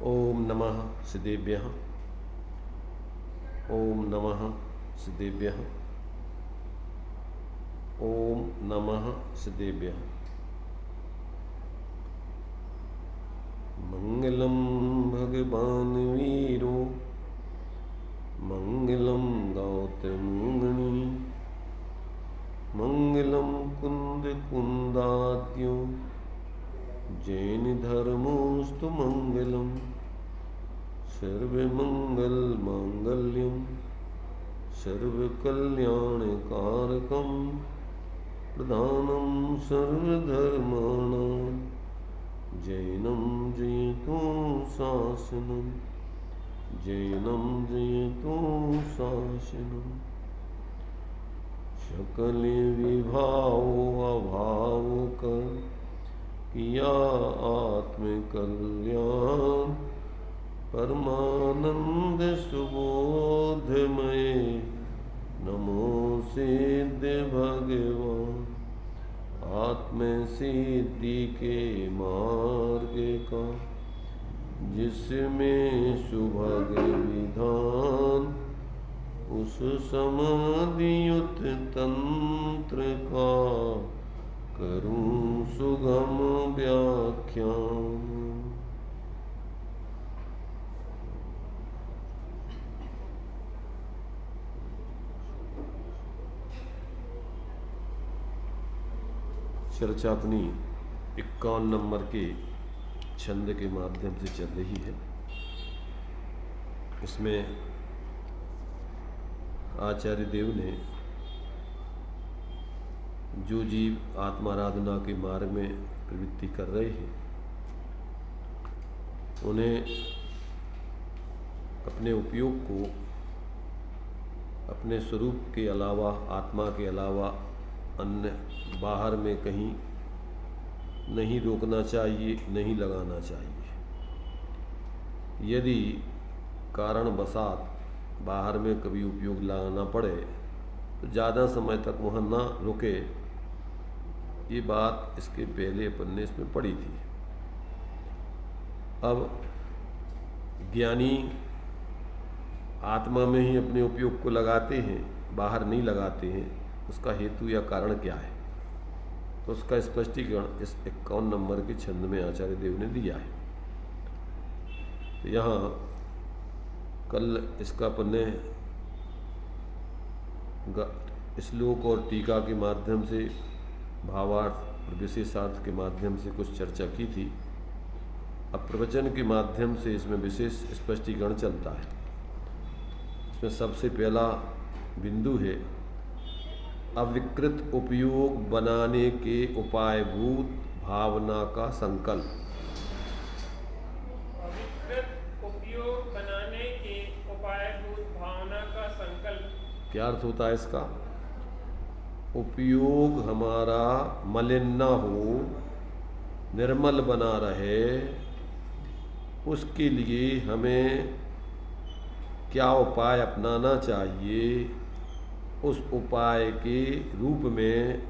ओम नमः सिद्धेभ्यः। ओम नमः सिद्धेभ्यः। ओम नमः सिद्धेभ्यः। मंगलम भगवान वीरो मंगलम गौतममुनि मंगलम कुंद कुंदाद्यो जैन धर्मोस्तु मंगलम सर्वमंगल मांगल्यम सर्वकल्याणकारकम प्रधानम सर्वधर्माणां जैनं जयतु शासनम जैनं जयतु शासनम सकल विभाव अभाव कर किया आत्मकल्याण परमानंद सुबोधमय नमो सिद्ध भगवान आत्म सिद्धि के मार्ग का जिसमें सुभग विधान उस समाधियुत तंत्र का करूं सुगम व्याख्यान। चर्चा अपनी 51 नंबर के छंद के माध्यम से चल रही है। इसमें आचार्य देव ने जो जीव आत्माराधना के मार्ग में प्रवृत्ति कर रहे हैं उन्हें अपने उपयोग को अपने स्वरूप के अलावा आत्मा के अलावा अन्य बाहर में कहीं नहीं रोकना चाहिए, नहीं लगाना चाहिए। यदि कारणवशात बाहर में कभी उपयोग लगाना पड़े तो ज़्यादा समय तक वहाँ ना रुके। ये बात इसके पहले पन्ने इसमें पड़ी थी। अब ज्ञानी आत्मा में ही अपने उपयोग को लगाते हैं, बाहर नहीं लगाते हैं। उसका हेतु या कारण क्या है, तो उसका स्पष्टीकरण इस 51 नंबर के छंद में आचार्य देव ने दिया है। तो यहाँ कल इसका पन्ने श्लोक और टीका के माध्यम से भावार्थ और विशेषार्थ के माध्यम से कुछ चर्चा की थी। अब प्रवचन के माध्यम से इसमें विशेष स्पष्टीकरण चलता है। इसमें सबसे पहला बिंदु है अविकृत उपयोग बनाने के उपायभूत भावना का संकल्प। अविकृत उपयोग बनाने के उपायभूत भावना का संकल्प। क्या अर्थ होता है इसका? उपयोग हमारा मलिन न हो, निर्मल बना रहे, उसके लिए हमें क्या उपाय अपनाना चाहिए, उस उपाय के रूप में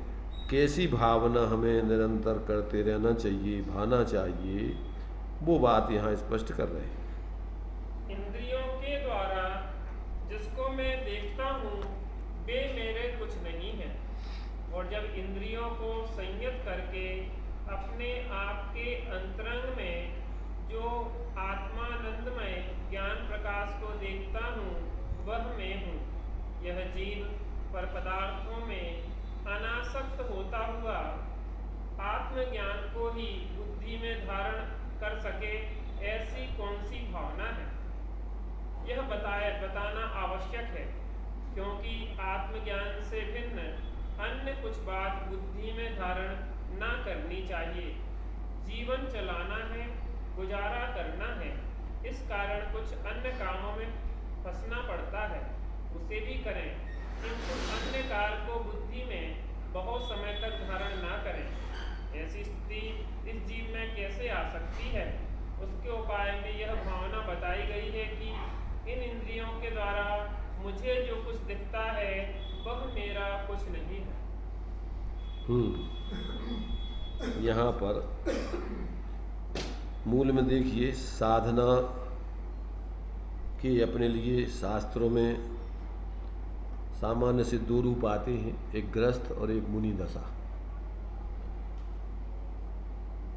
कैसी भावना हमें निरंतर करते रहना चाहिए, भाना चाहिए, वो बात यहाँ स्पष्ट कर रहे हैं। इंद्रियों के द्वारा जिसको मैं देखता हूँ वे मेरे कुछ नहीं है, और जब इंद्रियों को संयत करके अपने आप के अंतरंग में जो आत्मानंदमय ज्ञान प्रकाश को देखता हूँ वह मैं हूँ। यह जीव पर पदार्थों में अनासक्त होता हुआ आत्मज्ञान को ही बुद्धि में धारण कर सके, ऐसी कौन सी भावना है? यह बताना आवश्यक है, क्योंकि आत्मज्ञान से भिन्न अन्य कुछ बात बुद्धि में धारण न करनी चाहिए। जीवन चलाना है, गुजारा करना है, इस कारण कुछ अन्य कामों में फंसना पड़ता है, उसे भी करें, किंतु अन्य कार्य को बुद्धि में बहुत समय तक धारण ना करें। ऐसी स्थिति इस जीव में कैसे आ सकती है? उसके उपाय में यह भावना बताई गई है कि इन इंद्रियों के द्वारा मुझे जो कुछ दिखता है वह मेरा कुछ नहीं है। यहाँ पर मूल में देखिए, साधना के अपने लिए शास्त्रों में सामान्य से दो रूप आते हैं, एक गृहस्थ और एक मुनि दशा।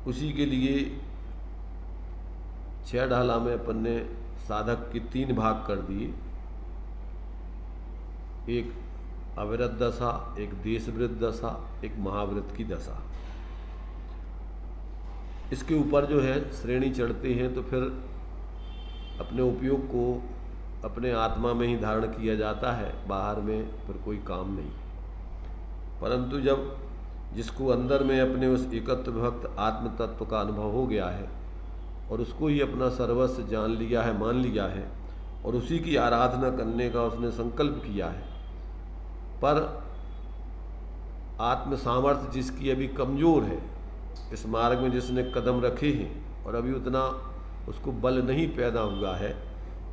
उसी के लिए 6 ढाला में अपन ने साधक के 3 भाग कर दिए, एक अविरत दशा, एक देशवृत दशा, एक महाव्रत की दशा। इसके ऊपर जो है श्रेणी चढ़ते हैं तो फिर अपने उपयोग को अपने आत्मा में ही धारण किया जाता है, बाहर में फिर कोई काम नहीं। परंतु जब जिसको अंदर में अपने उस एकत्व भक्त आत्म तत्व का अनुभव हो गया है और उसको ही अपना सर्वस्व जान लिया है, मान लिया है, और उसी की आराधना करने का उसने संकल्प किया है, पर आत्म सामर्थ्य जिसकी अभी कमज़ोर है, इस मार्ग में जिसने कदम रखे हैं और अभी उतना उसको बल नहीं पैदा हुआ है,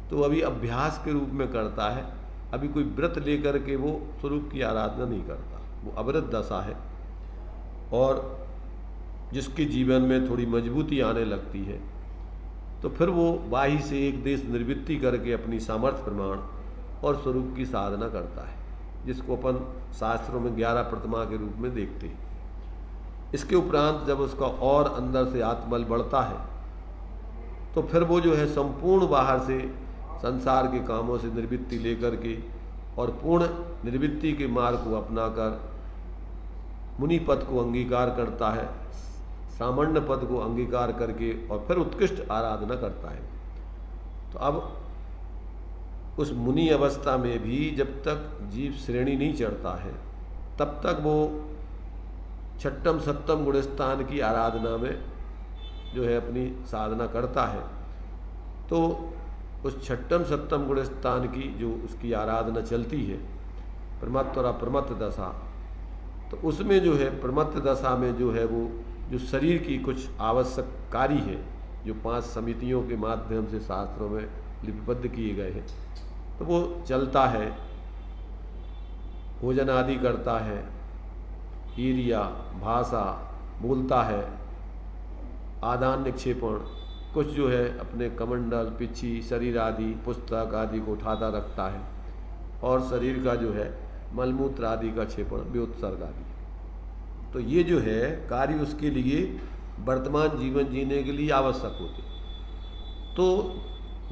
तो अभी अभ्यास के रूप में करता है, अभी कोई व्रत लेकर के वो स्वरूप की आराधना नहीं करता, वो अविरत दशा है। और जिसके जीवन में थोड़ी मजबूती आने लगती है तो फिर वो बाही से एक देश निवृत्ति करके अपनी सामर्थ्य प्रमाण और स्वरूप की साधना करता है, जिसको अपन शास्त्रों में 11 प्रतिमा के रूप में देखते हैं। इसके उपरांत जब उसका और अंदर से आत्मबल बढ़ता है तो फिर वो जो है संपूर्ण बाहर से संसार के कामों से निवृत्ति लेकर के और पूर्ण निवृत्ति के मार्ग को अपनाकर मुनि पद को अंगीकार करता है, सामान्य पद को अंगीकार करके और फिर उत्कृष्ट आराधना करता है। तो अब उस मुनि अवस्था में भी जब तक जीव श्रेणी नहीं चढ़ता है तब तक वो 6ठम 7म गुणस्थान की आराधना में जो है अपनी साधना करता है। तो उस 6ठम 7म गुणस्थान की जो उसकी आराधना चलती है, प्रमत्त और अप्रमत्त दशा, तो उसमें जो है प्रमत्त दशा में जो है वो जो शरीर की कुछ आवश्यक कार्य है जो 5 समितियों के माध्यम से शास्त्रों में लिपिबद्ध किए गए हैं, तो वो चलता है, भोजन आदि करता है, ईर्या भाषा बोलता है, आदान निक्षेपण, कुछ जो है अपने कमंडल पिछी शरीर आदि पुस्तक आदि को उठाता रखता है, और शरीर का जो है मलमूत्र आदि का क्षेपण व्योत्सर्ग आदि। तो ये जो है कार्य उसके लिए वर्तमान जीवन जीने के लिए आवश्यक होते। तो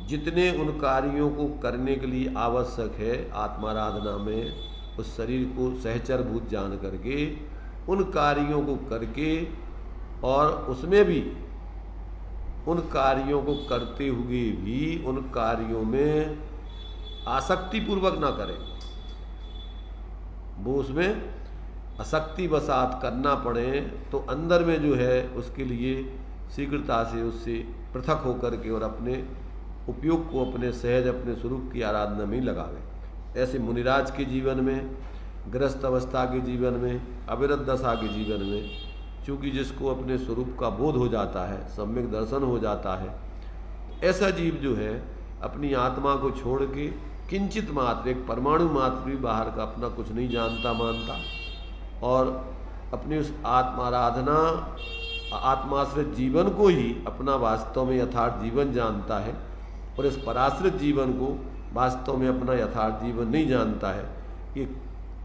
जितने उन कार्यों को करने के लिए आवश्यक है आत्माराधना में, उस शरीर को सहचरभूत जान करके उन कार्यों को करके और उसमें भी उन कार्यों को करते हुए भी उन कार्यों में आसक्ति पूर्वक ना करें, वो उसमें आसक्ति वसात करना पड़े तो अंदर में जो है उसके लिए शीघ्रता से उससे पृथक होकर के और अपने उपयोग को अपने सहज अपने स्वरूप की आराधना में लगावे। ऐसे मुनिराज के जीवन में, गृहस्थ अवस्था के जीवन में, अविरत दशा के जीवन में, चूँकि जिसको अपने स्वरूप का बोध हो जाता है, सम्यक दर्शन हो जाता है, ऐसा जीव जो है अपनी आत्मा को छोड़ के किंचित मात्र, एक परमाणु मात्र भी बाहर का अपना कुछ नहीं जानता मानता और अपनी उस आत्माराधना आत्माश्रित जीवन को ही अपना वास्तव में यथार्थ जीवन जानता है और इस पराश्रित जीवन को वास्तव में अपना यथार्थ जीवन नहीं जानता है। ये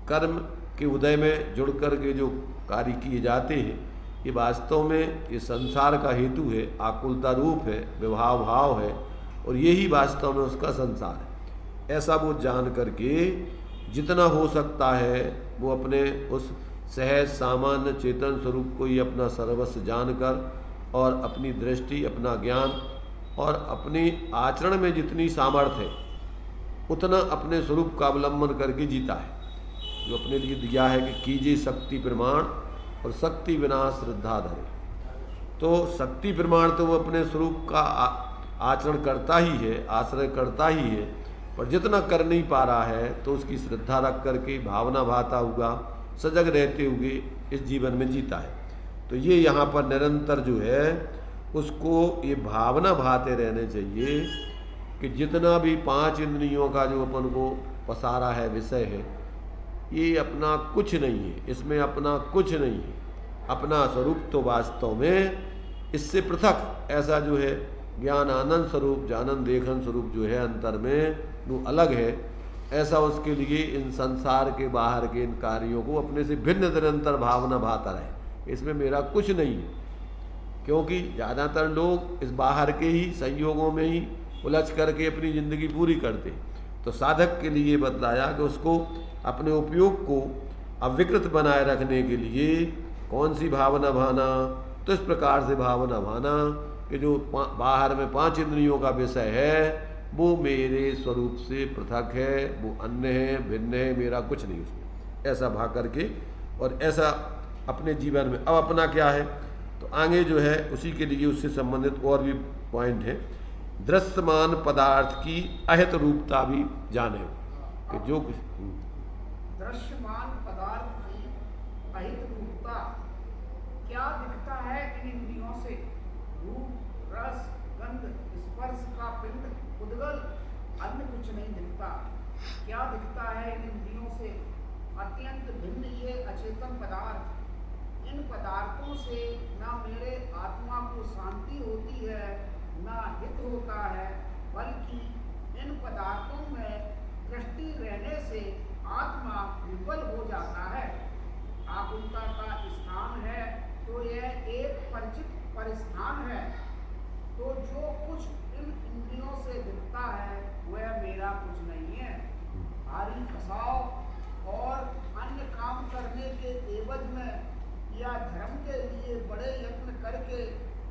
कर्म के उदय में जुड़ कर के जो कार्य किए जाते हैं, ये वास्तव में ये संसार का हेतु है, आकुलता रूप है, विभाव भाव है, और यही वास्तव में उसका संसार है। ऐसा वो जान करके जितना हो सकता है वो अपने उस सहज सामान्य चेतन स्वरूप को ही अपना सर्वस्व जानकर और अपनी दृष्टि, अपना ज्ञान और अपनी आचरण में जितनी सामर्थ्य है उतना अपने स्वरूप का अवलंबन करके जीता है, जो अपने लिए दिया है कि कीजिए शक्ति प्रमाण और शक्ति बिना श्रद्धा धरे। तो शक्ति प्रमाण तो वो अपने स्वरूप का आचरण करता ही है, आश्रय करता ही है, पर जितना कर नहीं पा रहा है तो उसकी श्रद्धा रख करके भावना भाता हुआ सजग रहते हुए इस जीवन में जीता है। तो ये यहाँ पर निरंतर जो है उसको ये भावना भाते रहने चाहिए कि जितना भी 5 इंद्रियों का जो अपन को पसारा है विषय है, ये अपना कुछ नहीं है, इसमें अपना कुछ नहीं है। अपना स्वरूप तो वास्तव में इससे पृथक ऐसा जो है ज्ञान आनंद स्वरूप, जानन देखन स्वरूप जो है अंतर में वो अलग है, ऐसा उसके लिए इन संसार के बाहर के इन कार्यों को अपने से भिन्न निरंतर भावना भाता रहे, इसमें मेरा कुछ नहीं है। क्योंकि ज़्यादातर लोग इस बाहर के ही संयोगों में ही उलझ करके अपनी ज़िंदगी पूरी करते। तो साधक के लिए बतलाया कि उसको अपने उपयोग को अविकृत बनाए रखने के लिए कौन सी भावना भाना, तो इस प्रकार से भावना भाना कि जो बाहर में 5 इंद्रियों का विषय है वो मेरे स्वरूप से पृथक है, वो अन्य है, भिन्न है, मेरा कुछ नहीं उसमें, ऐसा भाग करके और ऐसा अपने जीवन में। अब अपना क्या है, तो आगे जो है उसी के लिए उससे संबंधित और भी पॉइंट है। दृश्यमान पदार्थ की अहित रूपता भी जाने कि जो कुछ दृश्यमान पदार्थ की अहित रूपता क्या दिखता है इन इंद्रियों से? रूप, रस, गंध, स्पर्श का पिंड, उद्गल, अन्य कुछ नहीं दिखता। क्या दिखता है इन इंद्रियों से? अत्यंत भिन्न ये अचेतन पदार्थ। इन पदार्थों से न मेरे आत्मा को शांति होती है, न हित होता है, बल्कि इन पदार्थों में दृष्टि रहने से आत्मा विफल हो जाता है। आकुलता का स्थान है तो यह एक परिचित परिस्थान है। तो जो कुछ इन इंद्रियों से दिखता है वह मेरा कुछ नहीं है। भारी फसाव और अन्य काम करने के एवज में या धर्म के लिए बड़े यत्न करके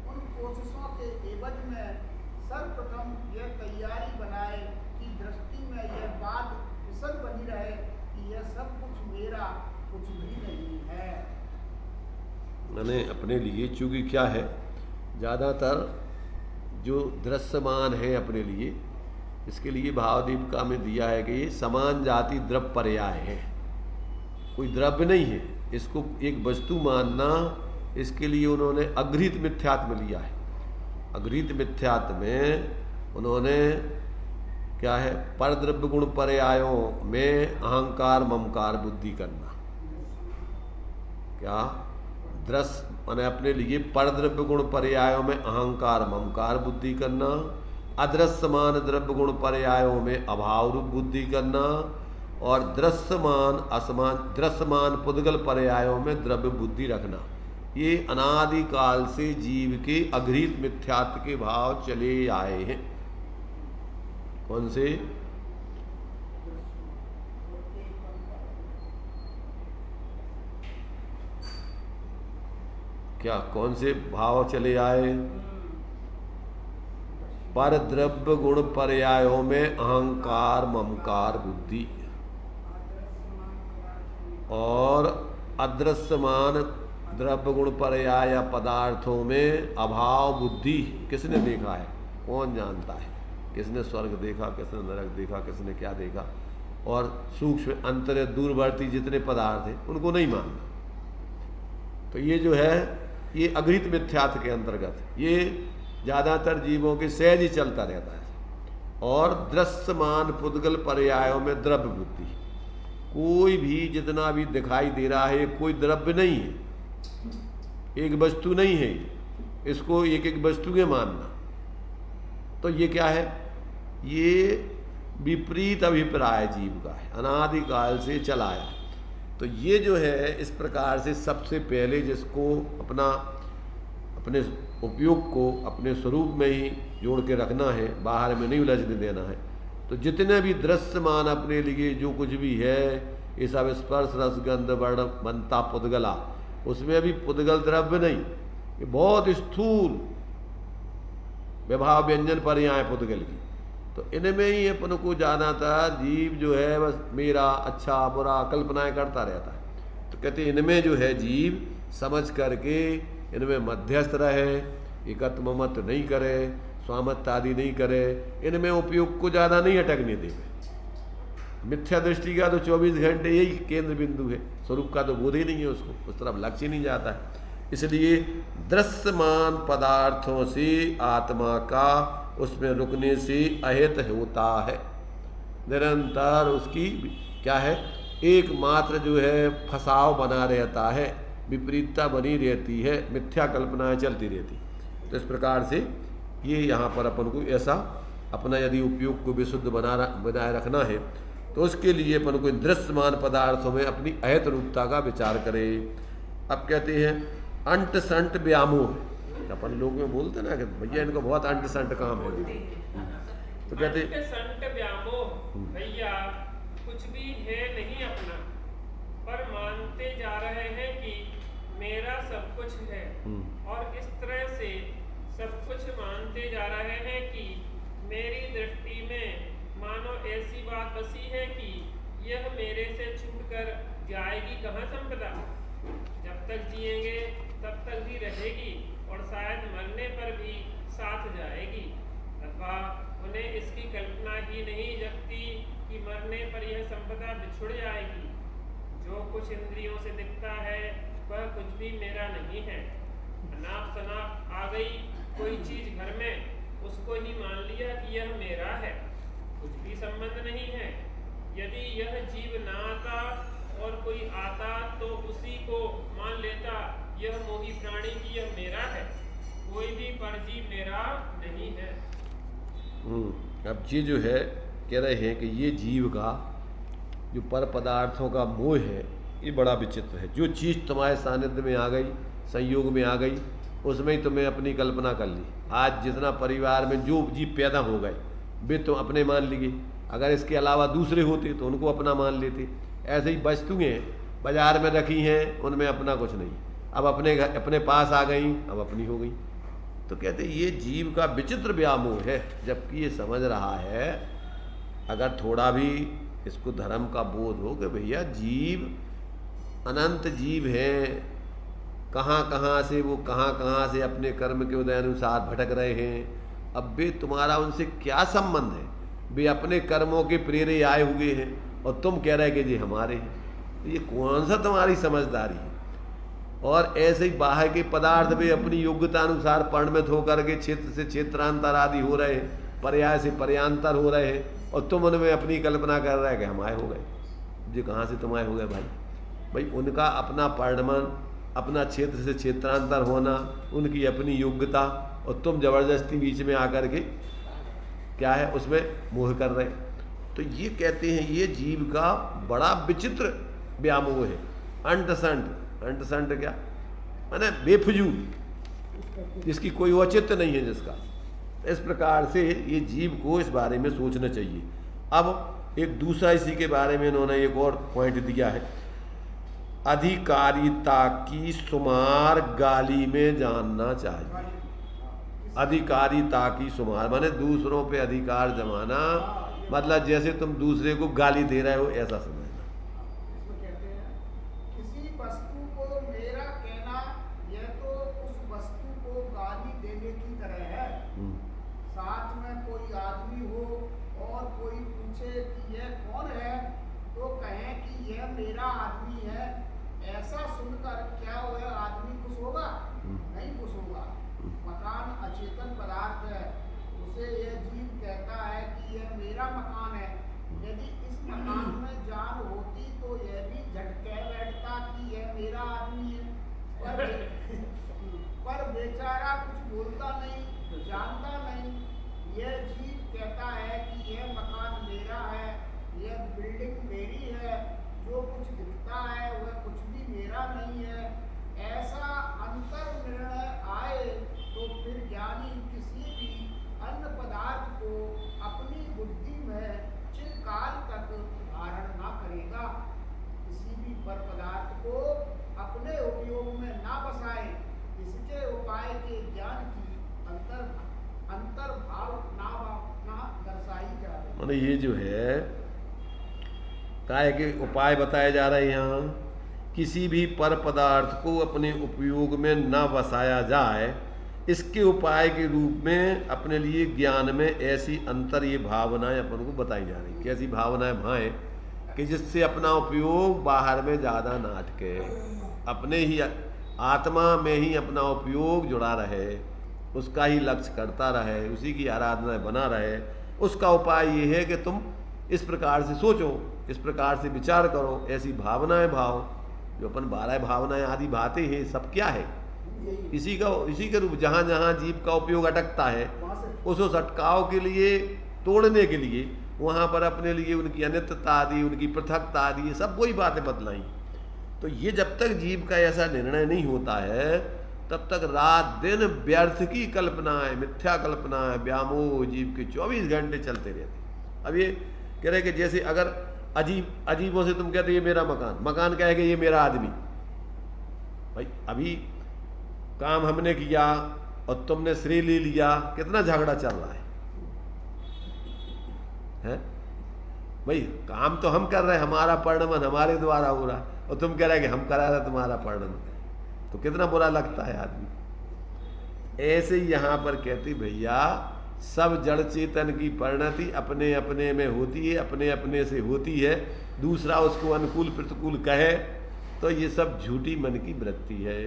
उन कोशिशों के एवज में सर्वप्रथम यह तैयारी बनाए कि दृष्टि में यह बात विशद बनी रहे कि यह सब कुछ मेरा कुछ भी नहीं है। मैंने अपने लिए, चूँकि क्या है ज़्यादातर जो दृश्यमान है अपने लिए, इसके लिए भावदीपिका में दिया है कि ये समान जाति द्रव्य पर्याय है, कोई द्रव्य नहीं है। इसको एक वस्तु मानना, इसके लिए उन्होंने अगृहीत मिथ्यात्व लिया है। अगृहीत मिथ्यात्व में उन्होंने क्या है, परद्रव्य गुण पर्यायों में अहंकार ममकार बुद्धि करना। क्या दृश्य माने अपने लिए परद्रव्य गुण पर्यायों में अहंकार ममकार बुद्धि करना, अदृश्यमान द्रव्य गुण पर्यायों में अभाव रूप बुद्धि करना, और दृश्यमान असमान दृश्यमान पुद्गल पर्यायों में द्रव्य बुद्धि रखना। ये अनादिकाल से जीव के अगृहीत मिथ्यात्व के भाव चले आए हैं। कौन से? क्या कौन से भाव चले आए? पर द्रव्य गुण पर्यायों में अहंकार ममकार बुद्धि, और अदृश्यमान द्रव्य गुण पर्याय या पदार्थों में अभाव बुद्धि। किसने देखा है? कौन जानता है? किसने स्वर्ग देखा, किसने नरक देखा, किसने क्या देखा? और सूक्ष्म अंतर दूरवर्ती जितने पदार्थ हैं उनको नहीं मानना। तो ये जो है ये अगृहीत मिथ्यात्व के अंतर्गत, ये ज़्यादातर जीवों के सहज ही चलता रहता है। और दृश्यमान पुद्गल पर्यायों में द्रव्य बुद्धि, कोई भी जितना भी दिखाई दे रहा है कोई द्रव्य नहीं है, एक वस्तु नहीं है, इसको एक एक वस्तु के मानना। तो ये क्या है? ये विपरीत अभिप्राय जीव का है, अनादिकाल से चला आया। तो ये जो है इस प्रकार से सबसे पहले जिसको अपने उपयोग को अपने स्वरूप में ही जोड़ के रखना है, बाहर में नहीं उलझने देना है। तो जितने भी दृश्यमान अपने लिए जो कुछ भी है, ये सब स्पर्श रस गंध वर्ण मनता पुद्गला, उसमें अभी पुद्गल द्रव्य नहीं, ये बहुत स्थूल विभाव व्यंजन पर्याय पुद्गल की। तो इनमें ही अपन को ज़्यादातर जीव जो है बस मेरा अच्छा बुरा कल्पनाएं करता रहता है। तो कहते इनमें जो है जीव समझ करके इनमें मध्यस्थ रहे, एकत्व मत नहीं करे, स्वामत्व आदि नहीं करे, इनमें उपयोग को ज़्यादा नहीं अटकने देवे। मिथ्या दृष्टि का तो 24 घंटे यही केंद्र बिंदु है, स्वरूप का तो बोध ही नहीं है, उसको उस तरफ लक्ष्य नहीं जाता है। इसलिए दृश्यमान पदार्थों से आत्मा का उसमें रुकने से अहित होता है, निरंतर उसकी क्या है, एकमात्र जो है फसाव बना रहता है, विपरीतता बनी रहती है, मिथ्या कल्पनाएं चलती रहती। तो इस प्रकार से ये यहाँ पर अपन को ऐसा अपना यदि उपयोग को विशुद्ध बनाए रखना है तो उसके लिए अपन को दृश्यमान पदार्थों में अपनी अहित रूपता का विचार करे। अब कहते हैं अंट संट व्यामोह। अपन लोग में बोलते ना कि भैया इनको बहुत अंट संट काम है, तो कहते संट व्यामोह भैया कुछ भी है नहीं अपना, पर मानते जा रहे हैं कि मेरा सब कुछ है, और इस तरह से सब कुछ मानते जा रहे हैं कि मेरी दृष्टि में मानो ऐसी बात बसी है कि यह मेरे से छूटकर जाएगी कहाँ संपदा। जब तक जिएंगे तब तक भी रहेगी और शायद मरने पर भी साथ जाएगी, अथवा उन्हें इसकी कल्पना ही नहीं जगती कि मरने पर यह संपदा बिछुड़ जाएगी। जो कुछ इंद्रियों से दिखता है वह कुछ भी मेरा नहीं है। अनाप शनाप आ गई कोई चीज घर में, उसको ही मान लिया कि यह मेरा है, कुछ भी संबंध नहीं है। यदि यह जीव ना आता और कोई आता तो उसी को मान लेता यह मोही प्राणी की यह मेरा है, कोई भी परजीव मेरा नहीं है। अब ये जो है कह रहे हैं कि ये जीव का जो पर पदार्थों का मोह है ये बड़ा विचित्र है। जो चीज़ तुम्हारे सानिध्य में आ गई, संयोग में आ गई, उसमें ही तुम्हें अपनी कल्पना कर ली। आज जितना परिवार में जो जीव पैदा हो गए वे तुम अपने मान लिए, अगर इसके अलावा दूसरे होते तो उनको अपना मान लेते। ऐसे ही वस्तुएं बाजार में रखी हैं, उनमें अपना कुछ नहीं, अब अपने पास आ गई, अब अपनी हो गई। तो कहते ये जीव का विचित्र व्यामोह है, जबकि ये समझ रहा है अगर थोड़ा भी इसको धर्म का बोध हो कि भैया जीव अनंत जीव हैं, कहाँ कहाँ से वो कहाँ से अपने कर्म के उदय अनुसार भटक रहे हैं। अब वे तुम्हारा उनसे क्या संबंध है? वे अपने कर्मों के प्रेरे आए हुए हैं और तुम कह रहे कि जी हमारे हैं। तो ये कौन सा तुम्हारी समझदारी है? और ऐसे ही बाहर के पदार्थ वे अपनी योग्यता अनुसार परिणमित होकर के क्षेत्र से क्षेत्रांतर आदि हो रहे हैं, पर्याय से पर्यांतर हो रहे हैं, और तुम उनमें अपनी कल्पना कर रहे हैं कि हमारे हो गए। जी कहाँ से तुम्हारे हो गए भाई उनका अपना परिणमन, अपना क्षेत्र से क्षेत्रांतर होना, उनकी अपनी योग्यता, और तुम जबरदस्ती बीच में आकर के क्या है उसमें मोह कर रहे। तो ये कहते हैं ये जीव का बड़ा विचित्र व्यामोह है। अंट संट क्या माने बेफजूल, जिसकी कोई औचित्य नहीं है जिसका। इस प्रकार से ये जीव को इस बारे में सोचना चाहिए। अब एक दूसरा इसी के बारे में इन्होंने एक और पॉइंट दिया है, अधिकारिता की शुमार गाली में जानना चाहिए। अधिकारिता की शुमार माने दूसरों पे अधिकार जमाना, मतलब जैसे तुम दूसरे को गाली दे रहे हो ऐसा समझना। इसमें कहते हैं किसी वस्तु को मेरा कहना यह तो उस वस्तु को गाली देने की तरह है। साथ में कोई आदमी हो और कोई पूछे कि यह कौन है तो कहें कि यह मेरा आदमी है। ऐसा सुनकर क्या वह आदमी खुश होगा? नहीं खुश होगा। मकान अचेतन पदार्थ है, उसे यह जीव कहता है कि यह मेरा मकान है। यदि इस मकान में जान होती तो यह भी झटके बैठता कि यह मेरा आदमी है, पर बेचारा कुछ बोलता नहीं, जानता नहीं। यह जीव कहता है कि यह मकान मेरा है, यह बिल्डिंग मेरी है, जो कुछ दिखता है वह कुछ भी मेरा नहीं है। ऐसा अंतर निर्णय आए तो फिर ज्ञानी किसी भी अन्य पदार्थ को अपनी बुद्धि में चिरकाल तक धारण न करेगा। किसी भी पर पदार्थ को अपने उपयोग में ना बसाए, इसके उपाय के ज्ञान की अंतर्भाव ना दर्शाई जाए। माने ये जो है काय के उपाय बताए जा रहे हैं यहाँ, किसी भी पर पदार्थ को अपने उपयोग में न बसाया जाए, इसके उपाय के रूप में अपने लिए ज्ञान में ऐसी अंतर ये भावनाएं अपन को बताई जा रही। कैसी भावनाएं भाएं कि जिससे अपना उपयोग बाहर में ज़्यादा ना अटके, अपने ही आत्मा में ही अपना उपयोग जुड़ा रहे, उसका ही लक्ष्य करता रहे, उसी की आराधना बना रहे। उसका उपाय ये है कि तुम इस प्रकार से सोचो, इस प्रकार से विचार करो, ऐसी भावनाएं भाव। जो अपन 12 भावनाएं आदि भाते हैं सब क्या है? इसी के रूप जहाँ जहाँ जीव का उपयोग अटकता है वहाँ से उस अटकाव के लिए, तोड़ने के लिए वहाँ पर अपने लिए उनकी अनित्यता आदि, उनकी पृथकता आदि, ये सब वही बातें बतलाई। तो ये जब तक जीव का ऐसा निर्णय नहीं होता है तब तक रात दिन व्यर्थ की कल्पनाएं, मिथ्या कल्पनाएं, व्यामोह जीव के 24 घंटे चलते रहते। अब ये कह रहे कि जैसे अगर अजीबों से तुम कहते ये मेरा मकान, मकान कहेगा ये मेरा आदमी। भाई अभी काम हमने किया और तुमने श्रेय ले लिया, कितना झगड़ा चल रहा है? भाई काम तो हम कर रहे हैं, हमारा परिणमन हमारे द्वारा हो रहा है, और तुम कह रहे कि हम करा रहे तुम्हारा परिणमन, तो कितना बुरा लगता है आदमी। ऐसे ही यहां पर कहती भैया सब जड़ चेतन की परिणति अपने अपने में होती है, अपने अपने से होती है। दूसरा उसको अनुकूल प्रतिकूल कहे तो ये सब झूठी मन की वृत्ति है।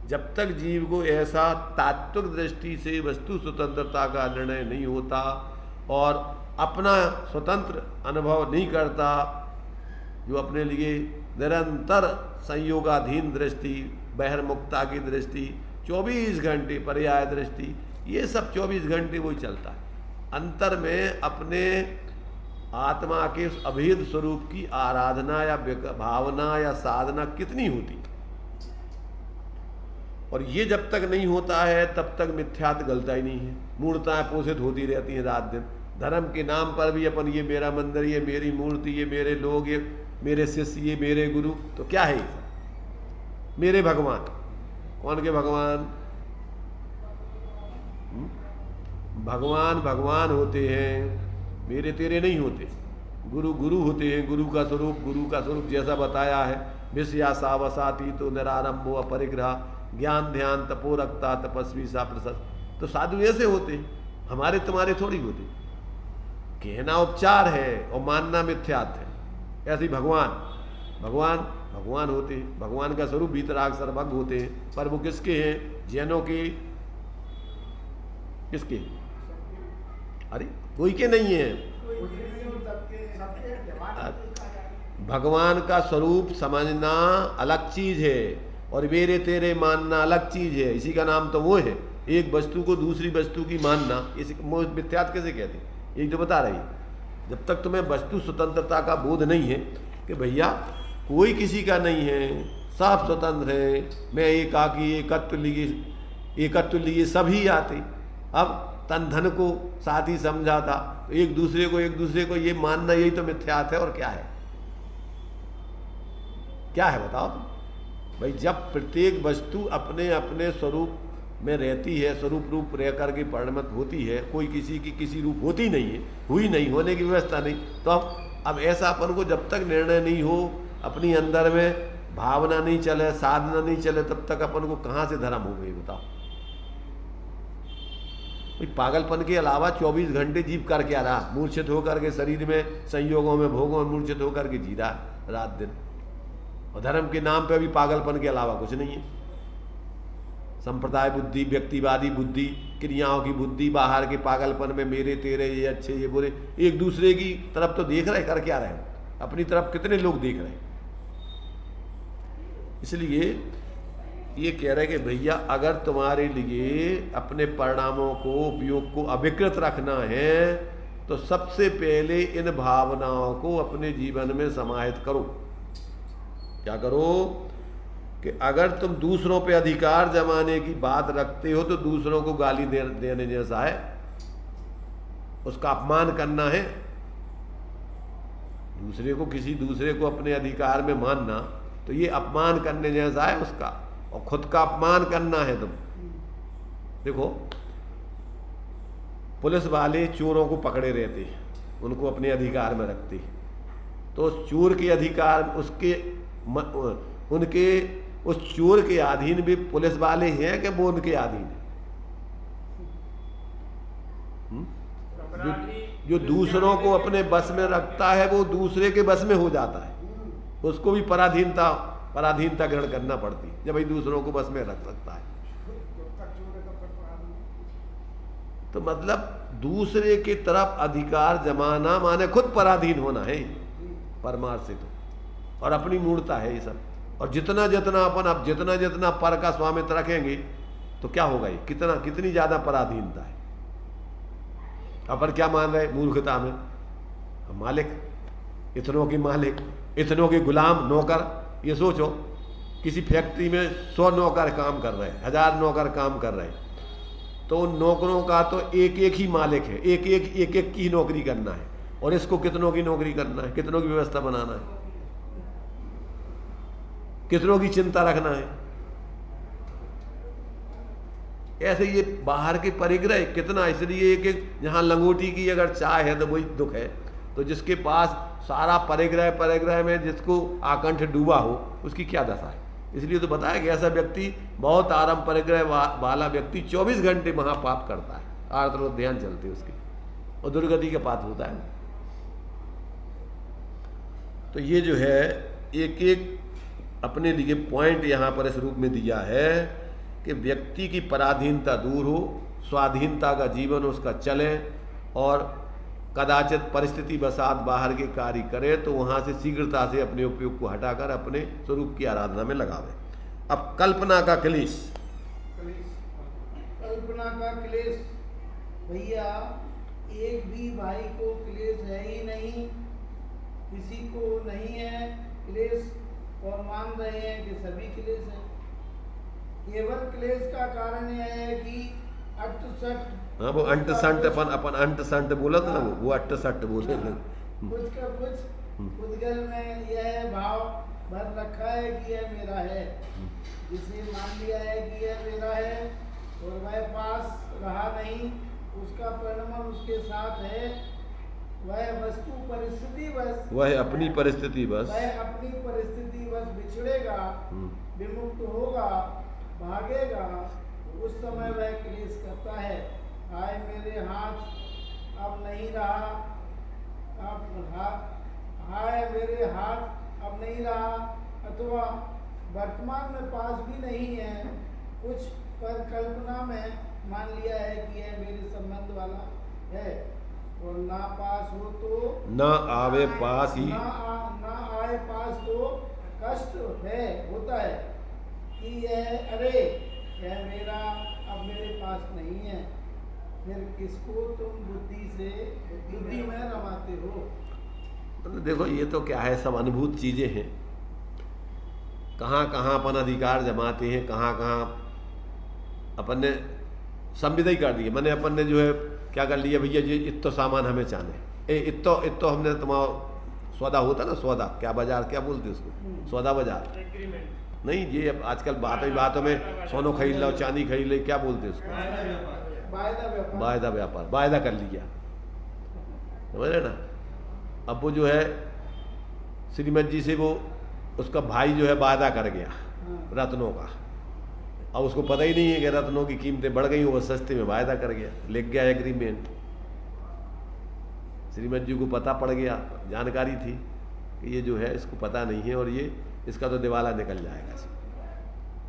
जब तक जीव को ऐसा तात्विक दृष्टि से वस्तु स्वतंत्रता का निर्णय नहीं होता और अपना स्वतंत्र अनुभव नहीं करता, जो अपने लिए निरंतर संयोगाधीन दृष्टि, बहिर्मुखता की दृष्टि, 24 घंटे पर्याय दृष्टि, ये सब 24 घंटे वही चलता है। अंतर में अपने आत्मा के उस अभेद स्वरूप की आराधना या भावना या साधना कितनी होती, और ये जब तक नहीं होता है तब तक मिथ्यात्व गलता ही नहीं है। मूर्ताएं पोषित होती रहती हैं रात दिन। धर्म के नाम पर भी अपन ये मेरा मंदिर, ये मेरी मूर्ति, ये मेरे लोग, ये मेरे शिष्य, ये मेरे गुरु, तो क्या है ये? मेरे भगवान, कौन के भगवान? भगवान भगवान होते हैं, मेरे तेरे नहीं होते। गुरु गुरु होते हैं, गुरु का स्वरूप जैसा बताया है, विषया सावसाती तो निरारंभो अपरिग्रह, ज्ञान ध्यान तपो रखता तपस्वी सा प्रशस्त। तो साधु ऐसे होते हैं, हमारे तुम्हारे थोड़ी होते। कहना उपचार है और मानना मिथ्यात्व है। ऐसे भगवान होते हैं, भगवान का स्वरूप भीतराग सर्वज्ञ होते हैं, पर वो किसके हैं? जैनों के, किसके? अरे कोई के नहीं है। भगवान का स्वरूप समझना अलग चीज है और मेरे तेरे मानना अलग चीज है। इसी का नाम तो वो है, एक वस्तु को दूसरी वस्तु की मानना। इसी मिथ्यात्व कैसे कहते हैं? एक तो बता रही, जब तक तुम्हें वस्तु स्वतंत्रता का बोध नहीं है कि भैया कोई किसी का नहीं है, सब स्वतंत्र है, मैं एकाकी एकत्व लिए सभी आते। अब तन धन को साथ ही समझा था, तो एक दूसरे को ये मानना, यही तो मिथ्यात्व है। और क्या है? क्या है बताओ तुम? भाई जब प्रत्येक वस्तु अपने अपने स्वरूप में रहती है, स्वरूप रूप रह करके परिणमित होती है, कोई किसी की किसी रूप होती नहीं है, हुई नहीं, होने की व्यवस्था नहीं, तो अब ऐसा अपन को जब तक निर्णय नहीं हो, अपनी अंदर में भावना नहीं चले, साधना नहीं चले, तब तक अपन को कहाँ से धर्म हो गई बताओ? भाई पागलपन के अलावा 24 घंटे जीव कर क्या रहा? मूर्छित होकर के शरीर में संयोगों में भोगों में मूर्छित होकर के जी रहा रात दिन। और धर्म के नाम पे भी पागलपन के अलावा कुछ नहीं है। संप्रदाय बुद्धि, व्यक्तिवादी बुद्धि, क्रियाओं की बुद्धि, बाहर के पागलपन में मेरे तेरे, ये अच्छे ये बुरे, एक दूसरे की तरफ तो देख रहे, कर क्या रहे? अपनी तरफ कितने लोग देख रहे हैं। इसलिए ये कह रहे कि भैया अगर तुम्हारे लिए अपने परिणामों को, उपयोग को अविकृत रखना है तो सबसे पहले इन भावनाओं को अपने जीवन में समाहित करो। क्या करो? कि अगर तुम दूसरों पे अधिकार जमाने की बात रखते हो तो दूसरों को गाली देने जैसा है, उसका अपमान करना है। किसी दूसरे को अपने अधिकार में मानना तो ये अपमान करने जैसा है उसका, और खुद का अपमान करना है तुम। देखो पुलिस वाले चोरों को पकड़े रहते हैं, उनको अपने अधिकार में रखते हैं, तो उस चोर के अधिकार उस चोर के अधीन भी पुलिस वाले हैं कि वो उनके अधीन है? जो दूसरों को अपने बस में रखता है वो दूसरे के बस में हो जाता है, उसको भी पराधीनता ग्रहण करना पड़ती है जब भाई दूसरों को बस में रख सकता है। तो मतलब दूसरे की तरफ अधिकार जमाना माने खुद पराधीन होना है परमार्थ से तो, और अपनी मूर्ता है ये सब। और जितना जितना अपन अब जितना जितना पर का स्वामित्व रखेंगे तो क्या होगा, ये कितनी ज्यादा पराधीनता है। अपन क्या मान रहे मूर्खता में, हम मालिक, इतनों की मालिक, इतनों के गुलाम नौकर। ये सोचो किसी फैक्ट्री में 100 नौकर काम कर रहे हैं, 1000 नौकर काम कर रहे हैं, तो उन नौकरों का तो एक एक ही मालिक है, एक एक की नौकरी करना है, और इसको कितनों की नौकरी करना है, कितनों की व्यवस्था बनाना है, कितनों की चिंता रखना है। ऐसे ये बाहर के परिग्रह कितना, इसलिए एक जहां लंगोटी की अगर चाय है तो वही दुख है, तो जिसके पास सारा परिग्रह में जिसको आकंठ डूबा हो उसकी क्या दशा है। इसलिए तो बताया कि ऐसा व्यक्ति, बहुत आराम परिग्रह वाला व्यक्ति 24 घंटे महापाप करता है, आर्त ध्यान चलते उसकी, और दुर्गति का पात्र होता है। तो ये जो है एक एक अपने लिए पॉइंट यहाँ पर इस रूप में दिया है कि व्यक्ति की पराधीनता दूर हो, स्वाधीनता का जीवन उसका चले, और कदाचित परिस्थिति बसात बाहर के कार्य करे तो वहाँ से शीघ्रता से अपने उपयोग को हटाकर अपने स्वरूप की आराधना में लगावे। अब कल्पना का क्लेश, कल्पना का क्लेश, भैया एक भी भाई को क्लेश है ही नहीं, किसी को नहीं है क्लेश, और मान रहे हैं कि सभी क्लेश है। केवल क्लेश का कारण यह है कि अट सट, हाँ वो अंट संट, अपन अंट संट बोला था ना, वो अट्ट सट बोले। कुछ का कुछ उद्गल में यह भाव भर रखा है कि यह मेरा है, जिसे मान लिया है कि यह मेरा है और वह पास रहा नहीं, उसका परिणाम उसके साथ है, वह वस्तु परिस्थिति बस, वह अपनी परिस्थिति बस, वह अपनी परिस्थिति बस बिछड़ेगा, विमुक्त होगा, भागेगा, उस समय वह क्लेश करता है। हाय मेरे हाथ अब नहीं रहा, हाय मेरे हाथ अब नहीं रहा, अथवा वर्तमान में पास भी नहीं है कुछ, पर कल्पना में मान लिया है कि यह मेरे संबंध वाला है, और ना पास हो तो ना आवे पास ही, ना आए पास तो कष्ट है, होता है कि यह अरे यह मेरा अब मेरे पास नहीं है, फिर किसको तुम बुद्धि में रमाते हो। देखो ये तो क्या है, सब अनुभूत चीजें हैं, कहाँ कहाँ अपन अधिकार जमाते हैं, कहाँ कहाँ अपन ने संविदा ही कर दी है। मैंने अपन ने जो है क्या कर लिया, भैया जी इतो सामान हमें चाहे, इतो हमने तुम्हारा सौदा होता ना, सौदा क्या बाजार क्या बोलते उसको, सौदा बाजार नहीं, ये अब आजकल बातों में सोनो खरीद लो, चांदी खरीद लो, क्या बोलते उसको, वायदा व्यापार, वायदा कर लिया, समझ रहे ना। अब वो जो है श्रीमती जी से वो उसका भाई जो है वायदा कर गया रत्नों का, अब उसको पता ही नहीं है कि रत्नों की कीमतें बढ़ गई, वो सस्ते में वायदा कर गया, लिख गया एग्रीमेंट। श्रीमती जी को पता पड़ गया, जानकारी थी कि ये जो है इसको पता नहीं है और ये इसका तो दिवाला निकल जाएगा,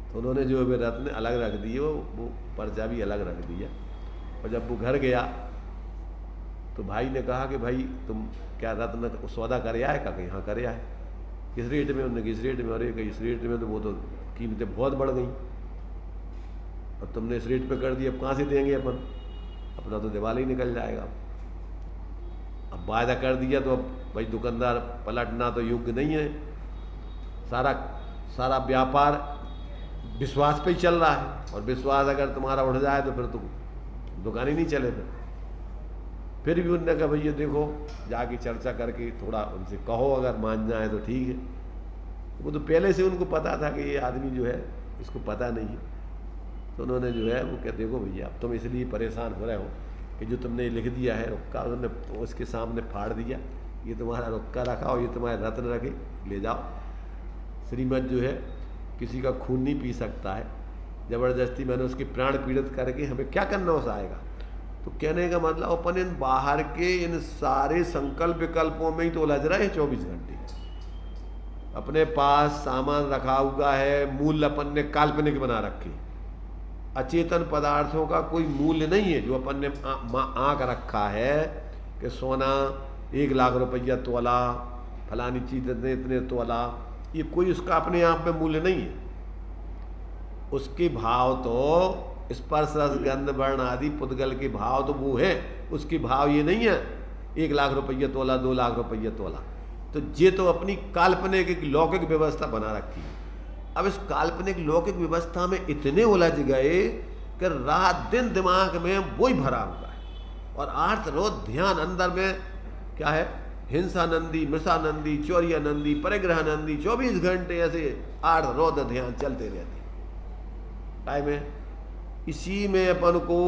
तो उन्होंने जो है रत्न अलग रख दिए, वो पर्चा भी अलग रख दिया। और जब वो घर गया तो भाई ने कहा कि भाई तुम क्या रत्न सौदा करे आए, का हाँ करे आए, किस रेट में, उन्होंने किस रेट में, अरे इस रेट में तो वो तो कीमतें बहुत बढ़ गई और तुमने इस रेट पे कर दिया, अब कहाँ से देंगे अपन, अपना तो दिवाला ही निकल जाएगा। अब वायदा कर दिया तो अब भाई दुकानदार पलटना तो योग्य नहीं है, सारा व्यापार विश्वास पे ही चल रहा है, और विश्वास अगर तुम्हारा उठ जाए तो फिर तो दुकान ही नहीं चले। फिर भी उन्होंने कहा भैया देखो जाके चर्चा करके थोड़ा उनसे कहो, अगर मान जाए तो ठीक है। वो तो पहले से उनको पता था कि ये आदमी जो है इसको पता नहीं है, तो उन्होंने जो है वो कहते देखो भैया अब तुम इसलिए परेशान हो रहे हो कि जो तुमने लिख दिया है रुक्का, उन्होंने उसके सामने फाड़ दिया, ये तुम्हारा रुक्का रखा और ये तुम्हारे रत्न रखे, ले जाओ। श्रीमत जो है किसी का खून नहीं पी सकता है, ज़बरदस्ती मैंने उसके प्राण पीड़ित करके हमें क्या करना उस आएगा। तो कहने का मतलब अपन इन बाहर के इन सारे संकल्प विकल्पों में ही तो उलझ रहे हैं 24 घंटे। अपने पास सामान रखा हुआ है, मूल्य अपन ने काल्पनिक बना रखे, अचेतन पदार्थों का कोई मूल्य नहीं है। जो अपन ने आंक रखा है कि सोना 1 लाख रुपया तोला, फलानी चीज़ इतने तोला, ये कोई उसका अपने आप में मूल्य नहीं है। उसके भाव तो स्पर्श रस गंध वर्ण आदि पुद्गल के भाव तो वो है, उसके भाव ये नहीं है 1 लाख रुपये तोला 2 लाख रुपये तोला। तो ये तो अपनी काल्पनिक एक लौकिक व्यवस्था बना रखी है। अब इस काल्पनिक लौकिक व्यवस्था में इतने उलझ गए कि रात दिन दिमाग में वही भरा हुआ है, और आर्थ रोध ध्यान अंदर में क्या है, हिंसा नंदी, मृषा नंदी, चौरिया नंदी, परिग्रह नंदी, 24 घंटे ऐसे आर्थ रोध ध्यान चलते रहते टाइम में। इसी में अपन को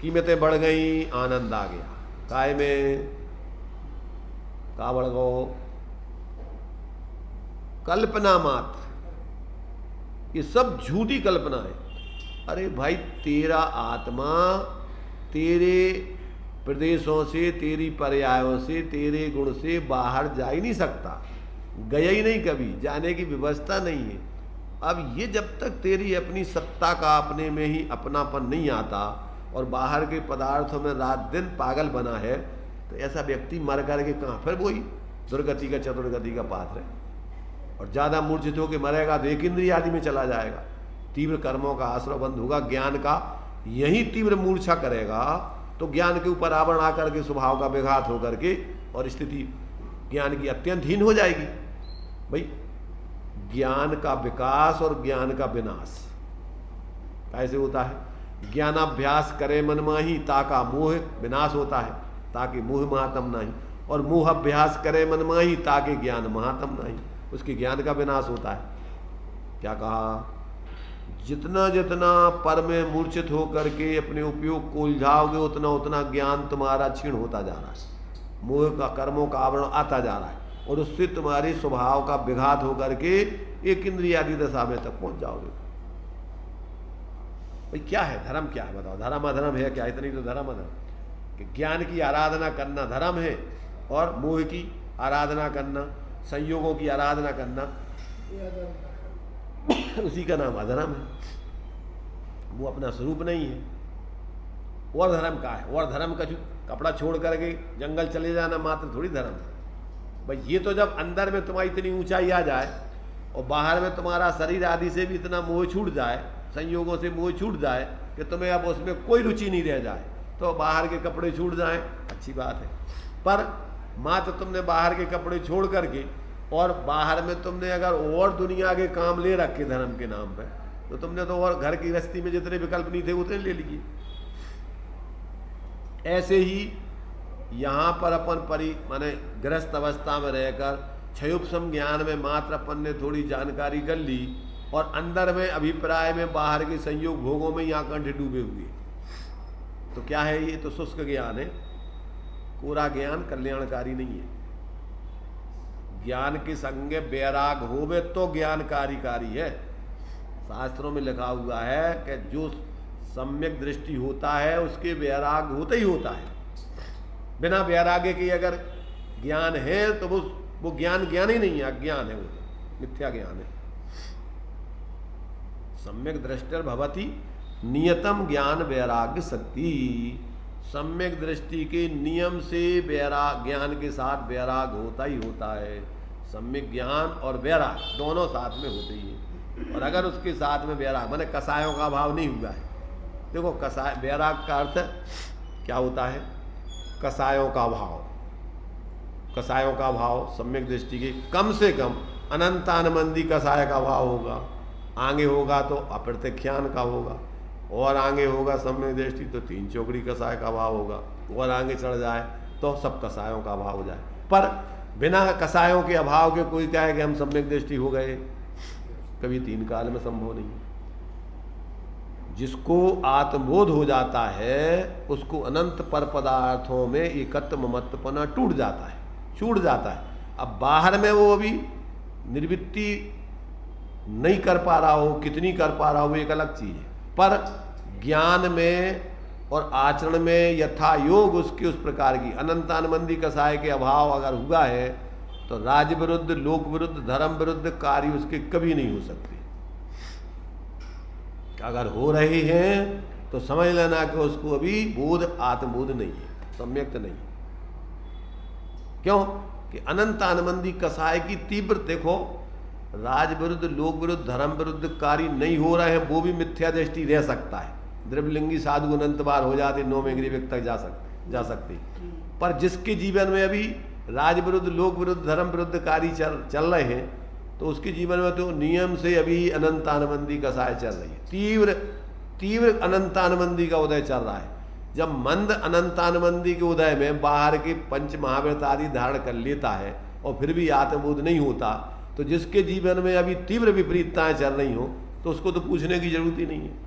कीमतें बढ़ गई, आनंद आ गया। काय में का बढ़ गो, कल्पना मात्र, ये सब झूठी कल्पना है। अरे भाई तेरा आत्मा तेरे प्रदेशों से, तेरी पर्यायों से, तेरे गुण से बाहर जा ही नहीं सकता, गया ही नहीं कभी, जाने की व्यवस्था नहीं है। अब ये जब तक तेरी अपनी सत्ता का अपने में ही अपनापन नहीं आता और बाहर के पदार्थों में रात दिन पागल बना है, तो ऐसा व्यक्ति मर करके कहाँ, फिर वही दुर्गति का चतुर्गति का पात्र है। और ज़्यादा मूर्छित होकर मरेगा तो एक इंद्रिय आदि में चला जाएगा, तीव्र कर्मों का आश्रय बंद होगा, ज्ञान का यही तीव्र मूर्छा करेगा, तो ज्ञान के ऊपर आवरण आकर के स्वभाव का विघात होकर के और स्थिति ज्ञान की अत्यंत हीन हो जाएगी। भाई ज्ञान का विकास और ज्ञान का विनाश कैसे होता है? ज्ञानाभ्यास करे मन माही ताका मोह विनाश होता है, ताकि मोह महात्म नहीं, और मोह अभ्यास करे मन माही ताकि ज्ञान महात्म नहीं, उसके ज्ञान का विनाश होता है। क्या कहा? जितना जितना पर में मूर्छित होकर के अपने उपयोग को उलझाओगे उतना उतना ज्ञान तुम्हारा क्षीण होता जा रहा है, मोह का कर्मों का आवरण आता जा रहा है, और उससे तुम्हारे स्वभाव का विघात होकर के एक इंद्रियादि दशा में तक पहुंच जाओगे। भाई क्या है धर्म? क्या है बताओ? धर्म अधर्म है क्या? इतनी तो धर्म अधर्म कि ज्ञान की आराधना करना धर्म है, और मोह की आराधना करना, संयोगों की आराधना करना उसी का नाम अधर्म है। वो अपना स्वरूप नहीं है। और धर्म का है? और धर्म का कपड़ा छोड़ करके जंगल चले जाना मात्र थोड़ी धर्म है। भाई ये तो जब अंदर में तुम्हारी इतनी ऊंचाई आ जाए और बाहर में तुम्हारा शरीर आदि से भी इतना मोह छूट जाए, संयोगों से मोह छूट जाए कि तुम्हें अब उसमें कोई रुचि नहीं रह जाए, तो बाहर के कपड़े छूट जाएं, अच्छी बात है। पर मात्र तुमने बाहर के कपड़े छोड़ करके और बाहर में तुमने अगर और दुनिया के काम ले रखे धर्म के नाम पे, तो तुमने तो और घर की गृहस्थी में जितने विकल्प नहीं थे उतने ले लिए। ऐसे ही यहाँ पर अपन माने गृहस्थ अवस्था में रहकर क्षयोपशम ज्ञान में मात्र अपन ने थोड़ी जानकारी कर ली, और अंदर में अभिप्राय में बाहर के संयोग भोगों में यहाँ कंठ डूबे हुए। तो क्या है? ये तो शुष्क ज्ञान है, कोरा ज्ञान कल्याणकारी नहीं है। ज्ञान के संगे बैराग होवे तो ज्ञानकारी है। शास्त्रों में लिखा हुआ है कि जो सम्यक दृष्टि होता है उसके बैराग होता ही होता है। बिना बैरागे के अगर ज्ञान है तो वो ज्ञान ज्ञान ही नहीं है, अज्ञान है, वो मिथ्या ज्ञान है। सम्यक दृष्टि भवति नियतम ज्ञान वैराग्य शक्ति। सम्यक दृष्टि के नियम से वैराग ज्ञान के साथ वैराग होता ही होता है। सम्यक ज्ञान और वैराग दोनों साथ में होते ही है। और अगर उसके साथ में वैराग माने कसायों का अभाव नहीं हुआ है, देखो कसाय वैराग का अर्थ क्या होता है? कसायों का भाव। कसायों का भाव सम्यक दृष्टि के कम से कम अनंतानमंदी कसाय का भाव होगा, आगे होगा तो अप्रत्यख्यान का होगा, और आगे होगा सम्यक दृष्टि तो 3 चौकड़ी कसाय का भाव होगा, और आगे चढ़ जाए तो सब कसायों का भाव हो जाए। पर बिना कसायों के अभाव के कोई कहे कि हम सम्यक दृष्टि हो गए, कभी 3 काल में संभव नहीं। जिसको आत्मबोध हो जाता है उसको अनंत पर पदार्थों में एकत्व ममत्वपना टूट जाता है, छूट जाता है। अब बाहर में वो अभी निर्वृत्ति नहीं कर पा रहा हो, कितनी कर पा रहा हो एक अलग चीज है, पर ज्ञान में और आचरण में यथा योग उसकी उस प्रकार की अनंतानमंदी कसाय के अभाव अगर हुआ है तो राज विरुद्ध, लोक विरुद्ध, धर्म विरुद्ध कार्य उसके कभी नहीं हो सकते। अगर हो रहे हैं तो समझ लेना कि उसको अभी बोध आत्मबोध नहीं है, सम्यक्त नहीं। क्यों? कि अनंत आनंदी कसाय की तीव्र, देखो राज विरुद्ध, लोक विरुद्ध, धर्म विरुद्ध कार्य नहीं हो रहे हैं, वो भी मिथ्या दृष्टि रह सकता है। द्रव्यलिंगी साधु अनंत बार हो जाते, 9 ग्रीवेक तक जा सकते। पर जिसके जीवन में अभी राज विरुद्ध, लोक विरुद्ध, धर्म विरुद्ध कार्य चल रहे हैं, तो उसके जीवन में तो नियम से अभी अनंत आनंदी कसाय चल रही है। तीव्र तीव्र अनंत आनंदी का उदय चल रहा है। जब मंद अनंत आनंदी के उदय में बाहर के पंच महाव्रत आदि धारण कर लेता है और फिर भी आत्मबोध नहीं होता, तो जिसके जीवन में अभी तीव्र विपरीतताएं चल रही हो, तो उसको तो पूछने की जरूरत ही नहीं है।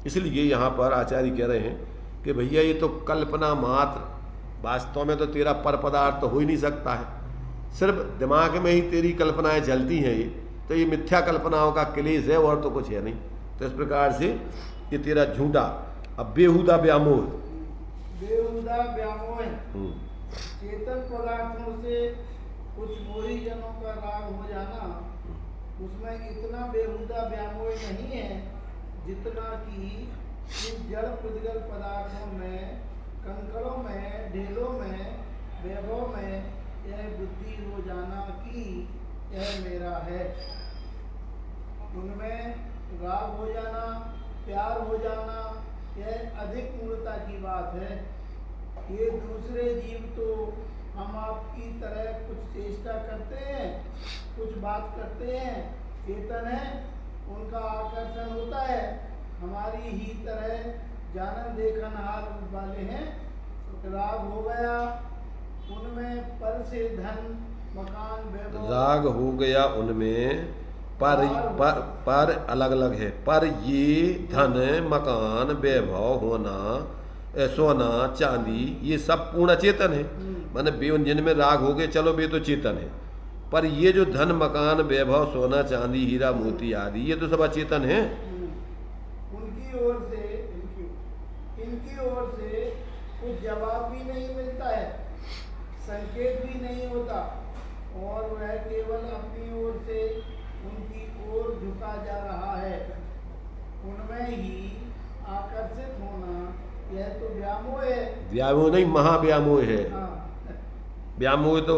इसलिए यहाँ पर आचार्य कह रहे हैं कि भैया ये तो कल्पना मात्र, वास्तव में तो तेरा पर पदार्थ तो हो ही नहीं सकता है, सिर्फ दिमाग में ही तेरी कल्पनाएं चलती हैं। ये तो ये मिथ्या कल्पनाओं का क्लेश है और तो कुछ है नहीं। तो इस प्रकार से ये तेरा झूठा, अब बेहुदा व्यामोह, बेहुदा व्यामोह चेतन पदार्थों से कुछ मोही जनों का राग हो जाना, उसमें इतना बेहुदा व्यामोह नहीं है जितना कि इन जड़ पुद्गल पदार्थों में, कंकड़ों में, ढेलों में, वैभव में यह बुद्धि हो जाना कि यह मेरा है। उनमें राग हो जाना, प्यार हो जाना, यह अधिक मूलता की बात है। ये दूसरे जीव तो हम आपकी तरह कुछ चेष्टा करते हैं, कुछ बात करते हैं, चेतन है, उनका आकर्षण होता है, हमारी ही तरह जानन देखन हाल वाले हैं। राग हो गया उनमें, पर से धन मकान वैभव, राग हो गया उनमें, पर अलग अलग है। पर ये धन मकान वैभव होना, सोना चांदी, ये सब पूर्ण चेतन है। माने जिनमें राग हो गए, चलो वे तो चेतन है, पर ये जो धन मकान वैभव सोना चांदी हीरा मोती आदि, ये तो सब अचेतन है। उनकी ओर से, इनकी ओर से कुछ जवाब भी नहीं मिलता है, संकेत भी नहीं होता, और वह केवल अपनी ओर से उनकी ओर झुका जा रहा है। उनमें ही आकर्षित होना, यह तो व्यामोह है। व्यामोह नहीं, महाव्यामोह है। व्यामोह तो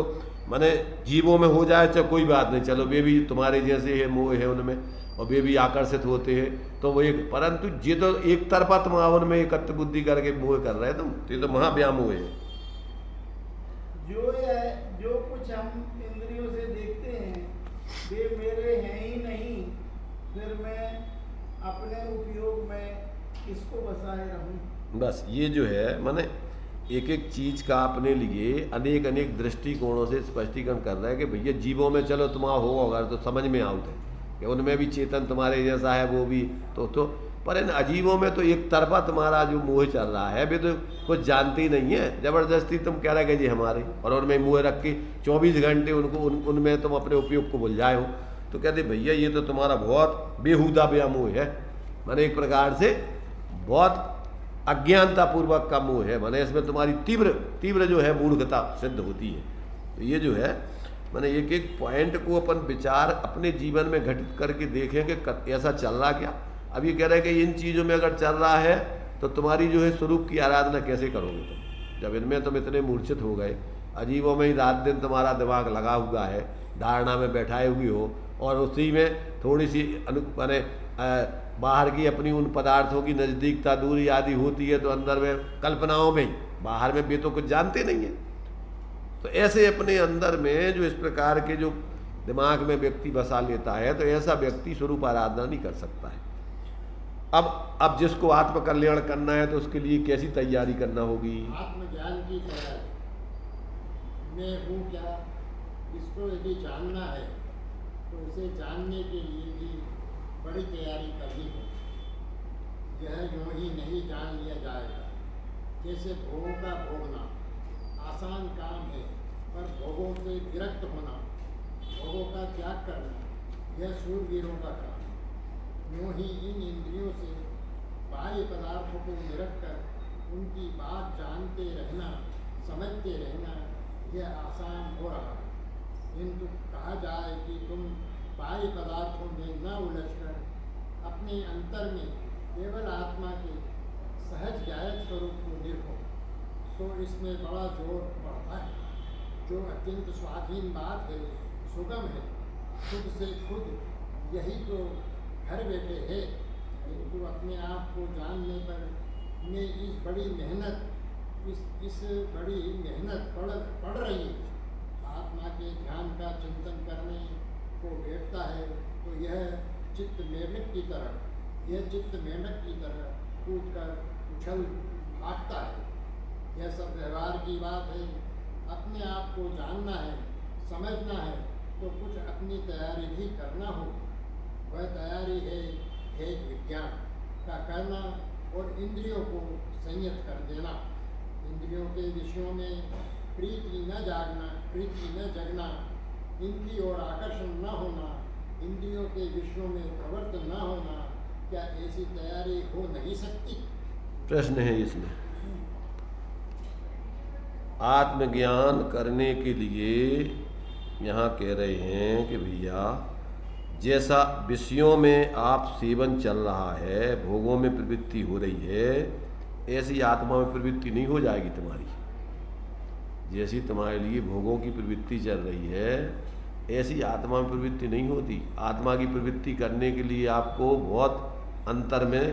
माने जीवों में हो जाए चाहे कोई बात नहीं, चलो वे भी तुम्हारे जैसे है, मोह है उनमें, और वे भी आकर्षित होते हैं, तो वो एक, परंतु ये तो एक तरफा तुम उनमें एकत्र बुद्धि करके मोह कर रहे हैं तुम, ये तो महाव्यामोह है। जो कुछ हम इंद्रियों से देखते हैं वे मेरे हैं ही नहीं, फिर मैं अपने उपयोग में किसको बसाए रहूं। बस ये जो है माने एक एक चीज का अपने लिए अनेक अनेक दृष्टिकोणों से स्पष्टीकरण कर रहा है कि भैया जीवों में चलो तुम्हारा होगा अगर तो समझ में आउट है कि उनमें भी चेतन तुम्हारे जैसा है, वो भी तो पर इन अजीबों में तो एक तरफा तुम्हारा जो मोह चल रहा है, वे तो कुछ जानते ही नहीं है, जबरदस्ती तुम कह रहे जी हमारे, और उनमें मोह रख के 24 घंटे उनको उनमें तुम अपने उपयोग को भूल जाए हो। तो कहते भैया ये तो तुम्हारा बहुत बेहुदा व्यामोह है, माने एक प्रकार से बहुत अज्ञानता पूर्वक का मोह है, माने इसमें तुम्हारी तीव्र जो है मूर्खता सिद्ध होती है। तो ये जो है माने एक एक पॉइंट को अपन विचार अपने जीवन में घटित करके देखें कि ऐसा चल रहा क्या। अब ये कह रहे हैं कि इन चीज़ों में अगर चल रहा है तो तुम्हारी जो है स्वरूप की आराधना कैसे करोगे तुम, जब इनमें तुम इतने मूर्छित हो गए, अजीबों में ही रात दिन तुम्हारा दिमाग लगा हुआ है, धारणा में बैठाए हुए हो, और उसी में थोड़ी सी माने बाहर की अपनी उन पदार्थों की नज़दीकता दूरी आदि होती है, तो अंदर में कल्पनाओं में ही, बाहर में भी तो कुछ जानते नहीं है। तो ऐसे अपने अंदर में जो इस प्रकार के जो दिमाग में व्यक्ति बसा लेता है, तो ऐसा व्यक्ति स्वरूप आराधना नहीं कर सकता है। अब जिसको आत्म कल्याण करना है तो उसके लिए कैसी तैयारी करना होगी। आत्मज्ञान की तैयारी, मैं हूँ क्या, इसको यदि जानना है तो उसे जानने के लिए भी बड़ी तैयारी करनी होगी। यह यूँ ही नहीं जान लिया जाएगा। जैसे भोगों का भोगना आसान काम है, पर भोगों से विरक्त होना, भोगों का त्याग करना, यह शूरवीरों का काम है। यूँ ही इन इंद्रियों से बाह्य पदार्थों को निरख कर उनकी बात जानते रहना, समझते रहना, यह आसान हो रहा है। किंतु कहा जाए कि तुम बाह्य पदार्थों में न उलझकर अपने अंतर में केवल आत्मा के सहज गायक स्वरूप को देखो, तो इसमें बड़ा जोर पड़ता है। जो अत्यंत स्वाधीन बात है, सुगम है, खुद से खुद यही तो घर बैठे है, किंतु अपने आप को जानने पर में इस बड़ी मेहनत पड़ रही है। आत्मा के ध्यान का चिंतन करने को बैठता है तो यह चित्त मेढक की तरह कूद कर उछल भागता है। यह सब व्यवहार की बात है। अपने आप को जानना है, समझना है तो कुछ अपनी तैयारी भी करना हो। वह तैयारी है एक विज्ञान का करना और इंद्रियों को संयत कर देना। इंद्रियों के विषयों में प्रीति न जगना, इनकी ओर आकर्षण न होना, इंद्रियों के विषयों में प्रवृत्त न होना, क्या ऐसी तैयारी हो नहीं सकती? प्रश्न है इसमें, आत्मज्ञान करने के लिए यहाँ कह रहे हैं कि भैया जैसा विषयों में आप सेवन चल रहा है, भोगों में प्रवृत्ति हो रही है, ऐसी आत्मा में प्रवृत्ति नहीं हो जाएगी तुम्हारी। जैसी तुम्हारे लिए भोगों की प्रवृत्ति चल रही है, ऐसी आत्मा में प्रवृत्ति नहीं होती। आत्मा की प्रवृत्ति करने के लिए आपको बहुत अंतर में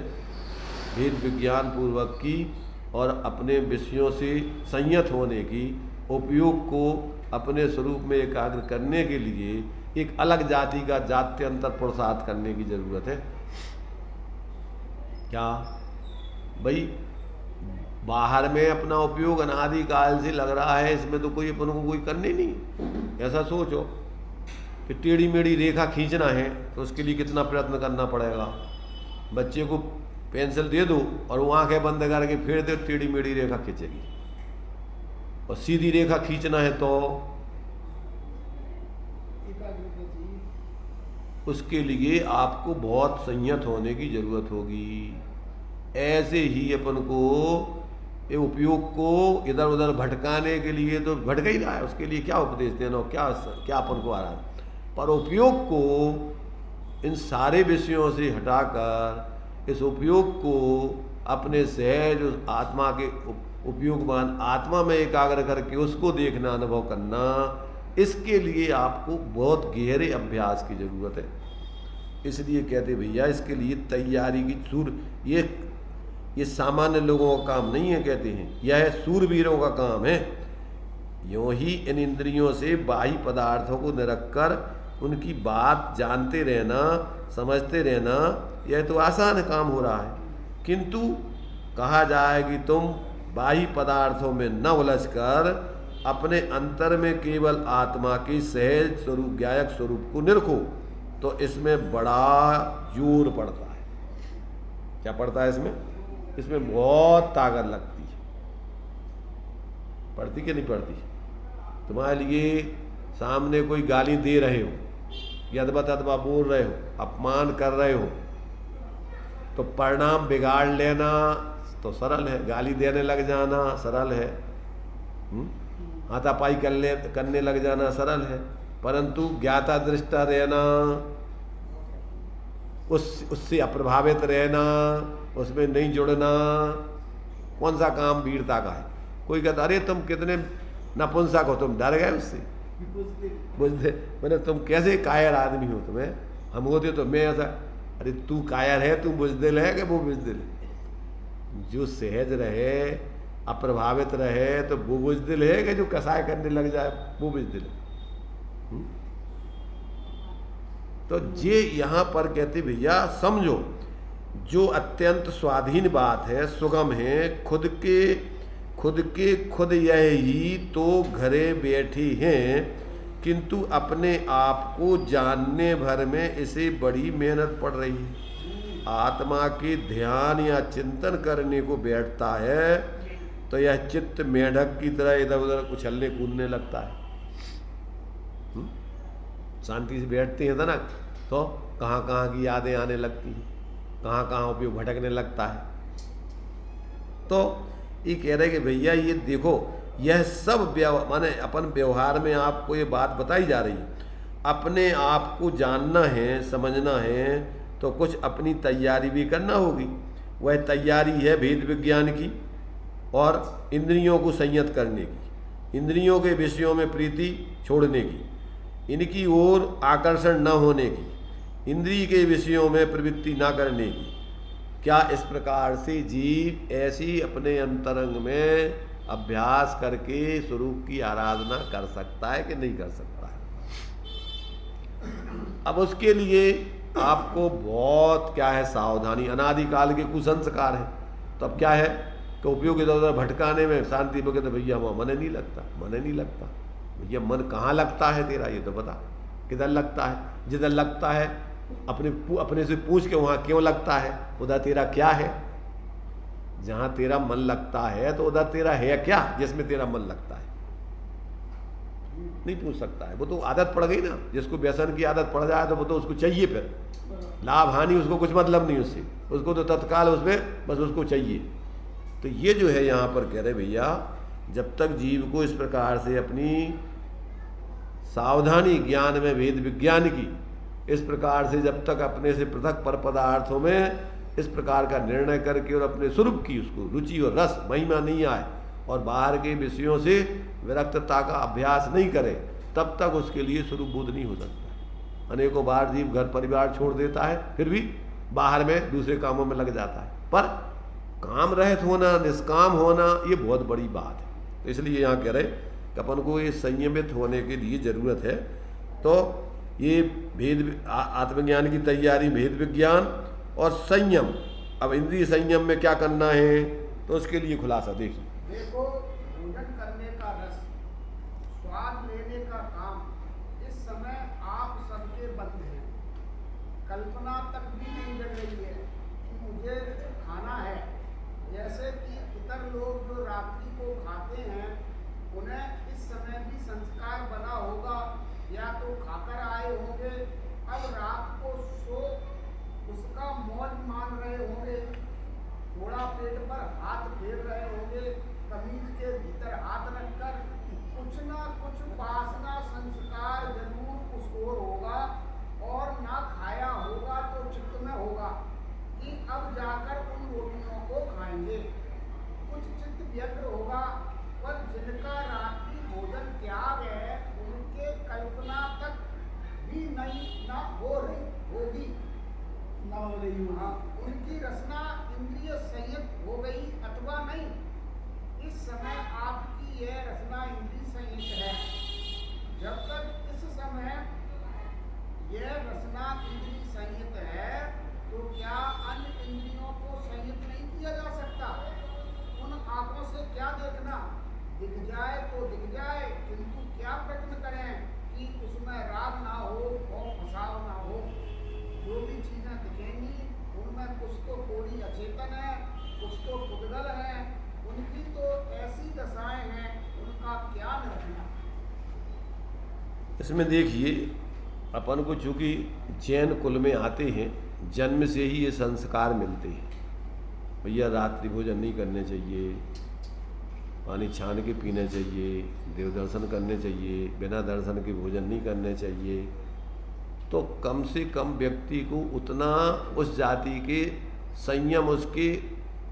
भेद विज्ञान पूर्वक की और अपने विषयों से संयत होने की, उपयोग को अपने स्वरूप में एकाग्र करने के लिए एक अलग जाति का जात्यंतर पुरुषार्थ करने की जरूरत है। क्या भाई बाहर में अपना उपयोग अनादिकाल से लग रहा है, इसमें तो कोई अपन को कोई करने नहीं। ऐसा सोचो कि टेढ़ी मेढ़ी रेखा खींचना है तो उसके लिए कितना प्रयत्न करना पड़ेगा। बच्चे को पेंसिल दे दो और वो आंखें बंद करके फेर दे, टेढ़ी मेढ़ी रेखा खींचेगी। और सीधी रेखा खींचना है तो उसके लिए आपको बहुत संयत होने की जरूरत होगी। ऐसे ही अपन को ये उपयोग को इधर उधर भटकाने के लिए तो भटक ही रहा है, उसके लिए क्या उपदेश देना, क्या अपन को आ रहा है। पर उपयोग को इन सारे विषयों से हटाकर इस उपयोग को अपने सहज उस आत्मा के उपयोगवान आत्मा में एकाग्र करके उसको देखना, अनुभव करना, इसके लिए आपको बहुत गहरे अभ्यास की जरूरत है। इसलिए कहते भैया इसके लिए तैयारी की ये सामान्य लोगों का काम नहीं है। कहते हैं यह सूरवीरों का काम है। यूँ ही इन इंद्रियों से बाह्य पदार्थों को निरख कर उनकी बात जानते रहना, समझते रहना, यह तो आसान काम हो रहा है। किंतु कहा जाए कि तुम बाह्य पदार्थों में न उलझकर अपने अंतर में केवल आत्मा के सहज स्वरूप, ज्ञायक स्वरूप को निरखो, तो इसमें बड़ा जोर पड़ता है। क्या पड़ता है इसमें? इसमें बहुत ताकत लगती है। पड़ती कि नहीं पड़ती? तुम्हारे लिए सामने कोई गाली दे रहे हो, यदवा तदवा बोल रहे हो, अपमान कर रहे हो, तो परिणाम बिगाड़ लेना तो सरल है, गाली देने लग जाना सरल है, हाथापाई करने लग जाना सरल है। परंतु ज्ञाता दृष्टा रहना, उससे अप्रभावित रहना, उसमें नहीं जुड़ना, कौन सा काम वीरता का है? कोई कहता अरे तुम कितने नपुंसक हो, तुम डर गए उससे, बुझते मैंने तुम कैसे कायर आदमी हो, तुम्हें हम होते तो मैं ऐसा, अरे तू कायर है, तू बुजदिल है कि वो बुजदिल है? जो सहज रहे, अप्रभावित रहे, तो वो बुजदिल है कि जो कसाय करने लग जाए वो बुजदिल है? तो ये यहाँ पर कहते भैया समझो, जो अत्यंत स्वाधीन बात है, सुगम है, खुद के खुद यह ही तो घरे बैठी हैं, किंतु अपने आप को जानने भर में इसे बड़ी मेहनत पड़ रही है। आत्मा के ध्यान या चिंतन करने को बैठता है तो यह चित्त मेढक की तरह इधर उधर उछलने कूदने लगता है। शांति से बैठते हैं ना तो कहाँ कहाँ की यादें आने लगती हैं, कहाँ कहाँ उपयोग भटकने लगता है। तो ये कह रहे कि भैया ये देखो, यह सब माने अपन व्यवहार में आपको ये बात बताई जा रही है। अपने आप को जानना है, समझना है, तो कुछ अपनी तैयारी भी करना होगी। वह तैयारी है भेद विज्ञान की और इंद्रियों को संयत करने की। इंद्रियों के विषयों में प्रीति छोड़ने की, इनकी ओर आकर्षण न होने की, इंद्रिय के विषयों में प्रवृत्ति न करने की। क्या इस प्रकार से जीव ऐसी अपने अंतरंग में अभ्यास करके स्वरूप की आराधना कर सकता है कि नहीं कर सकता है? अब उसके लिए आपको बहुत क्या है सावधानी, अनादिकाल के कुसंस्कार है। तो अब क्या है कि उपयोग इधर उधर भटकाने में शांति में कहते भैया वहाँ मन नहीं लगता, मन नहीं लगता। भैया मन कहाँ लगता है तेरा, ये तो बता, किधर लगता है? जिधर लगता है अपने से पूछ के वहाँ क्यों लगता है, उधर तेरा क्या है? जहाँ तेरा मन लगता है तो उधर तेरा है क्या जिसमें तेरा मन लगता है? नहीं पूछ सकता है, वो तो आदत पड़ गई ना। जिसको व्यसन की आदत पड़ जाए तो वो तो उसको चाहिए, फिर लाभ हानि उसको कुछ मतलब नहीं उससे, उसको तो तत्काल उसमें बस उसको चाहिए। तो ये जो है यहाँ पर कह रहे भैया, जब तक जीव को इस प्रकार से अपनी सावधानी ज्ञान में वेद विज्ञान की इस प्रकार से जब तक अपने से पृथक पर पदार्थों में इस प्रकार का निर्णय करके और अपने स्वरूप की उसको रुचि और रस महिमा नहीं आए और बाहर के विषयों से विरक्तता का अभ्यास नहीं करे, तब तक उसके लिए स्वरूप बोध नहीं हो सकता। अनेकों बार जीव घर परिवार छोड़ देता है, फिर भी बाहर में दूसरे कामों में लग जाता है, पर काम रहित होना, निष्काम होना, ये बहुत बड़ी बात है। तो इसलिए यहाँ कह रहे कि अपन को ये संयमित होने के लिए जरूरत है। तो ये भेद आत्मज्ञान की तैयारी, भेद विज्ञान और संयम। अब इंद्रिय संयम में क्या करना है, तो उसके लिए खुलासा देखिए। देखो, भोजन करने का रस, स्वाद लेने का काम इस समय आप सबके बंद हैं। कल्पना तक भी नहीं जग रही है कि मुझे खाना है। जैसे कि इतर लोग जो रात्रि को खाते हैं, उन्हें इस समय भी संस्कार बना होगा, या तो खाकर आए होंगे, अब रात को सो उसका मौज मान रहे होंगे, थोड़ा पेट पर हाथ फेर रहे होंगे, कमीज के भीतर हाथ रखकर कुछ ना कुछ वासना संस्कार जरूर उस ओर होगा, और ना खाया होगा तो चित्त में होगा कि अब जाकर उन रोटियों को खाएंगे। कुछ चित्त व्यग्र होगा, पर जिनका रात्रि भोजन त्याग है उनके कल्पना तक भी नहीं ना हो रही होगी, ना हो रही होगी। हाँ, उनकी रचना इंद्रिय संयत हो गई अथवा नहीं। इस समय आपकी यह रचना इंद्रिय संयत है। जब तक इस समय यह रचना इंद्रिय संयत है, तो क्या अन्य इंद्रियों को संयत नहीं किया जा सकता? उन आंखों से क्या देखना, दिख जाए तो दिख जाए, किंतु क्या प्रयत्न करें कि उसमें राग ना हो और फसाव ना हो। जो भी चीजें दिखेंगी उनमें कुछ तो थोड़ी अचेतन है, कुछ तो पुद्गल है, उनकी तो ऐसी दशाएं हैं, उनका क्या निर्णय? इसमें देखिए, अपन को चूंकि जैन कुल में आते हैं, जन्म से ही ये संस्कार मिलते हैं। भैया रात्रि भोजन नहीं करने चाहिए, पानी छान के पीने चाहिए, देव दर्शन करने चाहिए, बिना दर्शन के भोजन नहीं करने चाहिए। तो कम से कम व्यक्ति को उतना उस जाति के संयम, उसके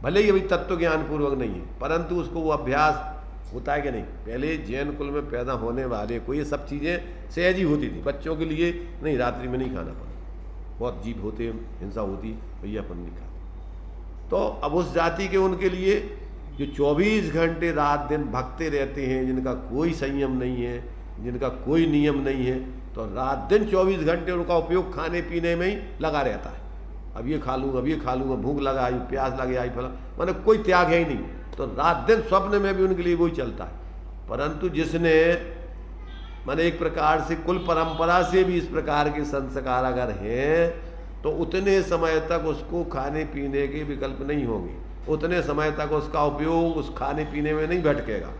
भले ही अभी तत्व ज्ञान पूर्वक नहीं है, परंतु उसको वो अभ्यास होता है कि नहीं। पहले जैन कुल में पैदा होने वाले को ये सब चीज़ें सहज ही होती थी। बच्चों के लिए नहीं, रात्रि में नहीं खाना पड़ा, बहुत जीव होते, हिंसा होती, भैया अपन नहीं खाते। तो अब उस जाति के उनके लिए जो 24 घंटे रात दिन भगते रहते हैं, जिनका कोई संयम नहीं है, जिनका कोई नियम नहीं है, तो रात दिन 24 घंटे उनका उपयोग खाने पीने में ही लगा रहता है। अब ये खा लूँगा, अब ये खा लूँगा, भूख लगा आई, प्यास लगे आई, फला, माने कोई त्याग है ही नहीं। तो रात दिन स्वप्न में भी उनके लिए वही चलता है। परंतु जिसने माने एक प्रकार से कुल परंपरा से भी इस प्रकार के संस्कार अगर हैं, तो उतने समय तक उसको खाने पीने के विकल्प नहीं होंगे, उतने समय तक उसका उपयोग उस खाने पीने में नहीं भटकेगा।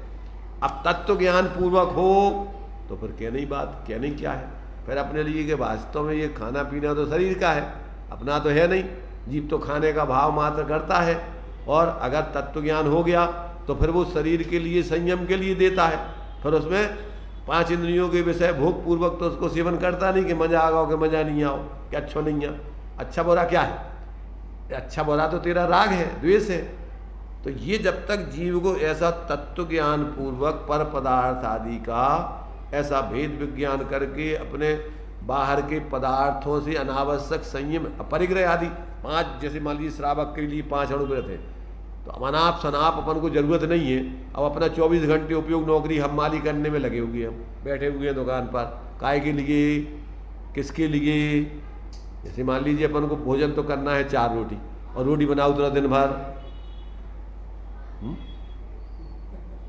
अब तत्व ज्ञान पूर्वक हो तो फिर कहने ही बात, कहने क्या है फिर अपने लिए कि वास्तव में ये खाना पीना तो शरीर का है, अपना तो है नहीं। जीव तो खाने का भाव मात्र करता है, और अगर तत्व ज्ञान हो गया तो फिर वो शरीर के लिए संयम के लिए देता है। फिर उसमें 5 इंद्रियों के विषय भोग पूर्वक तो उसको सेवन करता नहीं कि मजा आ कि मजा नहीं आओ, कि अच्छा नहीं है। अच्छा बुरा क्या है? अच्छा बुरा तो तेरा राग है, द्वेष है। तो ये जब तक जीव को ऐसा तत्व ज्ञान पूर्वक पर पदार्थ आदि का ऐसा भेद विज्ञान करके अपने बाहर के पदार्थों से अनावश्यक संयम परिग्रह आदि 5, जैसे मान लीजिए श्रावक के लिए 5 अणुव्रत है, तो अनाप शनाप अपन को जरूरत नहीं है। अब अपना 24 घंटे उपयोग नौकरी हम माली करने में लगे हुए, हम बैठे हुए हैं दुकान पर, काय के लिए, किसके लिए? जैसे मान लीजिए अपन को भोजन तो करना है 4 रोटी, और रोटी बनाओ तो दिन भर,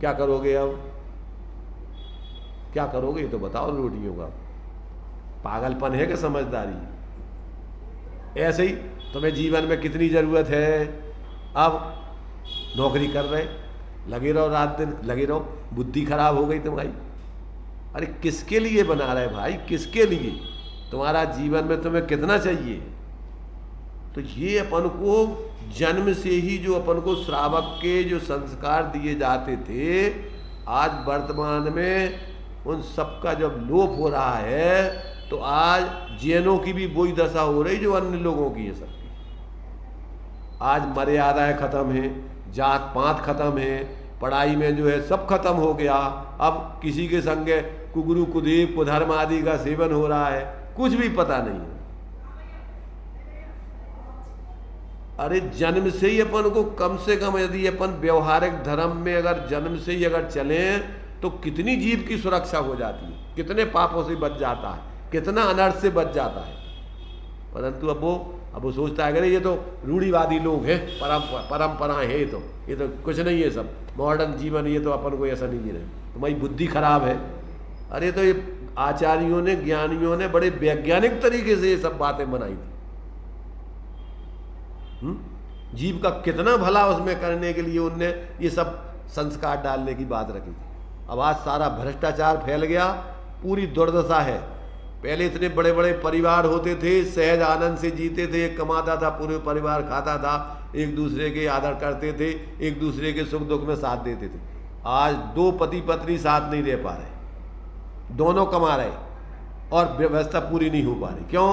क्या करोगे? अब क्या करोगे? तो बताओ रोटियों का पागलपन है कि समझदारी? ऐसे ही तुम्हें जीवन में कितनी जरूरत है, अब नौकरी कर रहे, लगे रहो, रात दिन लगे रहो, बुद्धि खराब हो गई तुम्हारी। अरे किसके लिए बना रहे भाई, किसके लिए? तुम्हारा जीवन में तुम्हें कितना चाहिए? तो ये अपन को जन्म से ही जो अपन को श्रावक के जो संस्कार दिए जाते थे, आज वर्तमान में उन सबका जब लोप हो रहा है, तो आज जैनों की भी वही दशा हो रही जो अन्य लोगों की है सबकी। आज मर्यादाएं खत्म है, जात पात खत्म है, पढ़ाई में जो है सब खत्म हो गया। अब किसी के संगे कुगुरु कुदेव कुधर्म आदि का सेवन हो रहा है, कुछ भी पता नहीं है। अरे जन्म से ही अपन को कम से कम यदि अपन व्यवहारिक धर्म में अगर जन्म से ही अगर चलें तो कितनी जीव की सुरक्षा हो जाती है, कितने पापों से बच जाता है, कितना अनर्थ से बच जाता है। परंतु अब वो सोचता है अरे ये तो रूढ़िवादी लोग हैं, परंपराएं है, ये तो कुछ नहीं है, सब मॉडर्न जीवन, ये तो अपन को ऐसा नहीं जी रहे, तुम्हारी बुद्धि खराब है। अरे तो ये आचार्यों ने, ज्ञानियों ने बड़े वैज्ञानिक तरीके से ये सब बातें बनाई थी। जीव का कितना भला उसमें करने के लिए उनने ये सब संस्कार डालने की बात रखी थी। अब आज सारा भ्रष्टाचार फैल गया, पूरी दुर्दशा है। पहले इतने बड़े बड़े परिवार होते थे, सहज आनंद से जीते थे, एक कमाता था, पूरे परिवार खाता था, एक दूसरे के आदर करते थे, एक दूसरे के सुख दुख में साथ देते थे। आज 2 पति पत्नी साथ नहीं रह पा रहे, दोनों कमा रहे और व्यवस्था पूरी नहीं हो पा रही। क्यों?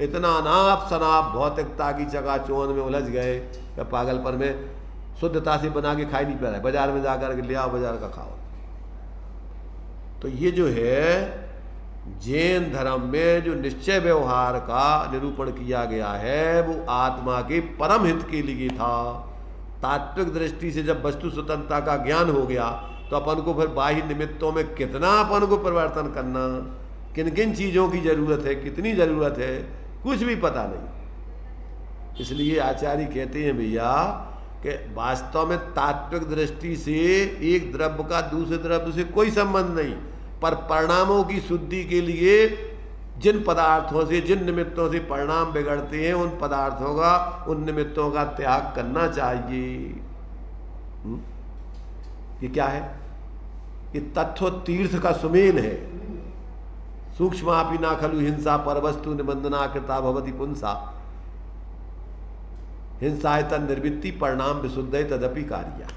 इतना अनाप शनाप भौतिकता की चकाचौंध में उलझ गए, पागलपन में शुद्धता से बना के खाई नहीं पा रहे, बाजार में जाकर के ले आओ, बाजार का खाओ। तो ये जो है जैन धर्म में जो निश्चय व्यवहार का निरूपण किया गया है, वो आत्मा के परम हित के लिए था। तात्विक दृष्टि से जब वस्तु स्वतंत्रता का ज्ञान हो गया, तो अपन को फिर बाह्य निमित्तों में कितना अपन को परिवर्तन करना, किन किन चीज़ों की जरूरत है, कितनी जरूरत है, कुछ भी पता नहीं। इसलिए आचार्य कहते हैं भैया कि वास्तव में तात्विक दृष्टि से एक द्रव्य का दूसरे द्रव्य से कोई संबंध नहीं, पर परिणामों की शुद्धि के लिए जिन पदार्थों से, जिन निमित्तों से परिणाम बिगड़ते हैं, उन पदार्थों का, उन निमित्तों का त्याग करना चाहिए। ये क्या है? ये तत्व तीर्थ का सुमेल है। सूक्ष्मापि ना खलु हिंसा परवस्तु निबंधना कृता भवति पुंसा, हिंसा तन निर्वृत्ति परिणाम विशुद्ध तदपि कार्या।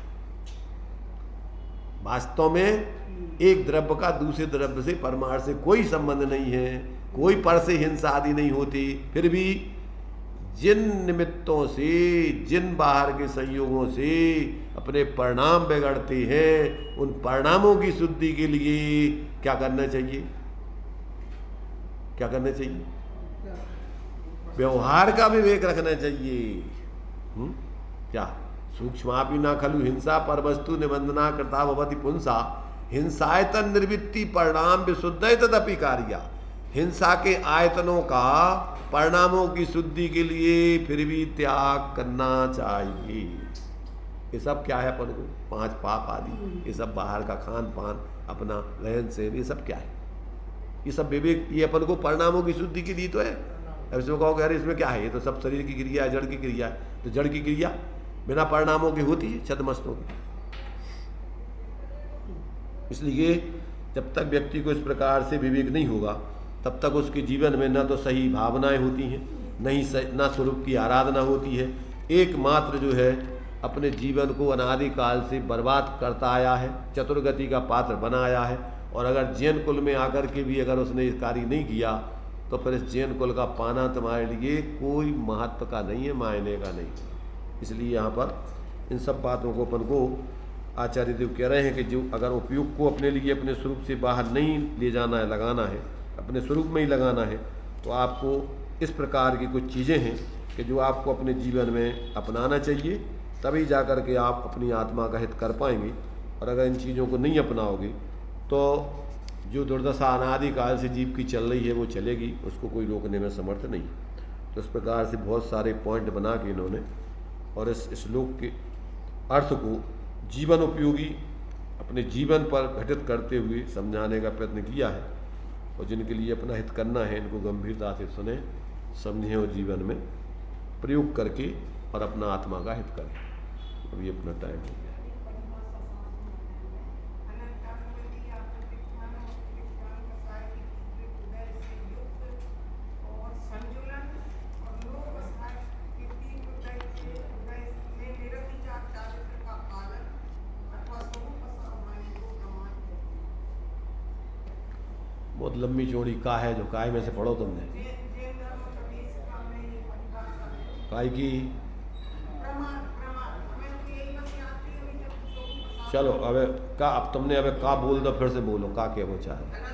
वास्तव में एक द्रव्य का दूसरे द्रव्य से, परमार्थ से कोई संबंध नहीं है, कोई पर से हिंसा आदि नहीं होती। फिर भी जिन निमित्तों से, जिन बाहर के संयोगों से अपने परिणाम बिगड़ते हैं, उन परिणामों की शुद्धि के लिए क्या करना चाहिए? क्या करना चाहिए? व्यवहार का विवेक रखना चाहिए। क्या? सूक्ष्मापि ना खलु हिंसा परवस्तु निबंधना कृता भवति पुंसा, हिंसायतन निर्वृत्ति परिणाम विशुद्ध तदपि कार्या। हिंसा के आयतनों का परिणामों की शुद्धि के लिए फिर भी त्याग करना चाहिए। ये सब क्या है? अपन को 5 पाप आदि, ये सब बाहर का खान पान, अपना रहन सहन, ये सब क्या है? ये सब विवेक, ये अपन को परिणामों की शुद्धि के लिए तो है। अब इसमें कहोगे अरे इसमें क्या है, ये तो सब शरीर की क्रिया है, जड़ की क्रिया है। तो जड़ की क्रिया बिना परिणामों की होती है? छद्मस्तों की। इसलिए जब तक व्यक्ति को इस प्रकार से विवेक नहीं होगा, तब तक उसके जीवन में न तो सही भावनाएं होती हैं, न स्वरूप की आराधना होती है। एकमात्र जो है अपने जीवन को अनादिकाल से बर्बाद करता आया है, चतुर्गति का पात्र बनाया है। और अगर जैन कुल में आकर के भी अगर उसने इस कार्य नहीं किया, तो फिर इस जैन कुल का पाना तुम्हारे लिए कोई महत्व का नहीं है, मायने का नहीं। इसलिए यहाँ पर इन सब बातों को अपन को आचार्य देव कह रहे हैं कि जो अगर उपयोग को अपने लिए अपने स्वरूप से बाहर नहीं ले जाना है, लगाना है, अपने स्वरूप में ही लगाना है, तो आपको इस प्रकार की कुछ चीज़ें हैं कि जो आपको अपने जीवन में अपनाना चाहिए, तभी जा कर के आप अपनी आत्मा का हित कर पाएंगे। और अगर इन चीज़ों को नहीं अपनाओगे तो जो दुर्दशा अनादिकाल से जीव की चल रही है वो चलेगी, उसको कोई रोकने में समर्थ नहीं। तो इस प्रकार से बहुत सारे पॉइंट बना के इन्होंने और इस श्लोक के अर्थ को जीवन उपयोगी अपने जीवन पर घटित करते हुए समझाने का प्रयत्न किया है। और जिनके लिए अपना हित करना है इनको गंभीरता से सुने, समझें और जीवन में प्रयोग करके और अपना आत्मा का हित करें। अभी अपना टाइम हो गया। बहुत लंबी चौड़ी का है जो काय में से पढ़ो तुमने काय की। चलो अब तुमने का बोल दो, फिर से बोलो का क्या वो चाहे।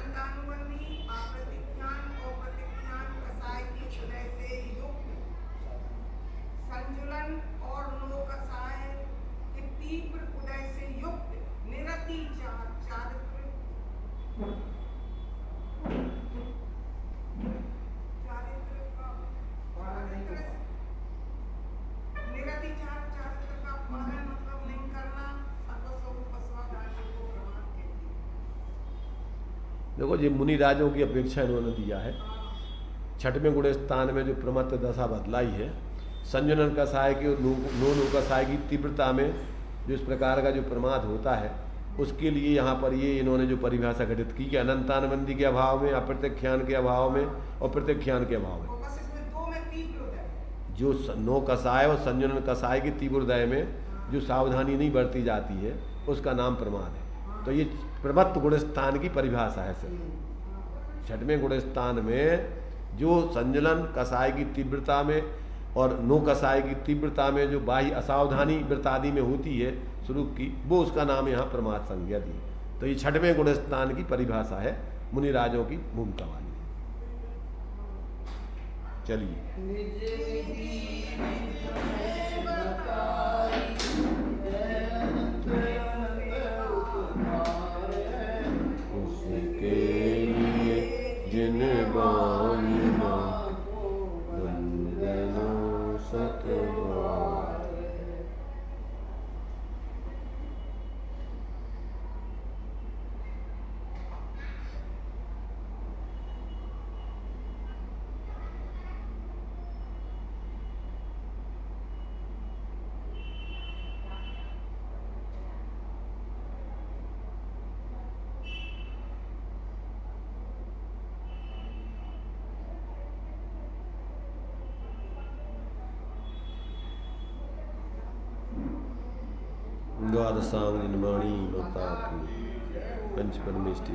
देखो ये मुनि राजों की अपेक्षा इन्होंने दिया है। छठवें गुण स्थान में जो प्रमत्त दशा बतलाई है, संजुनन कसाय की और नो कसाय की तीव्रता में जो इस प्रकार का जो प्रमाद होता है, उसके लिए यहाँ पर ये इन्होंने जो परिभाषा घटित की कि अनंतानबंदी के अभाव में, अप्रत्यख्यान के अभाव में और प्रत्यख्यान के अभाव में। जो नो कसाय और संजुनन कसाय की तीव्रदय में जो सावधानी नहीं बरती जाती है उसका नाम प्रमाद है। तो ये प्रमत्त गुणस्थान की परिभाषा है सर। छठवें गुणस्थान में जो संजलन कसाय की तीव्रता में और नो कसाय की तीव्रता में जो बाह्य असावधानी वृत्तादि में होती है स्वरूप की, वो उसका नाम यहाँ प्रमाद संज्ञा दी। तो ये छठवें गुणस्थान की परिभाषा है, मुनिराजों की भूमिका वाली। चलिए जिन बानी वंदना सतद्वार। द्वादशांग निर्माणी माता पंच परमेष्टि।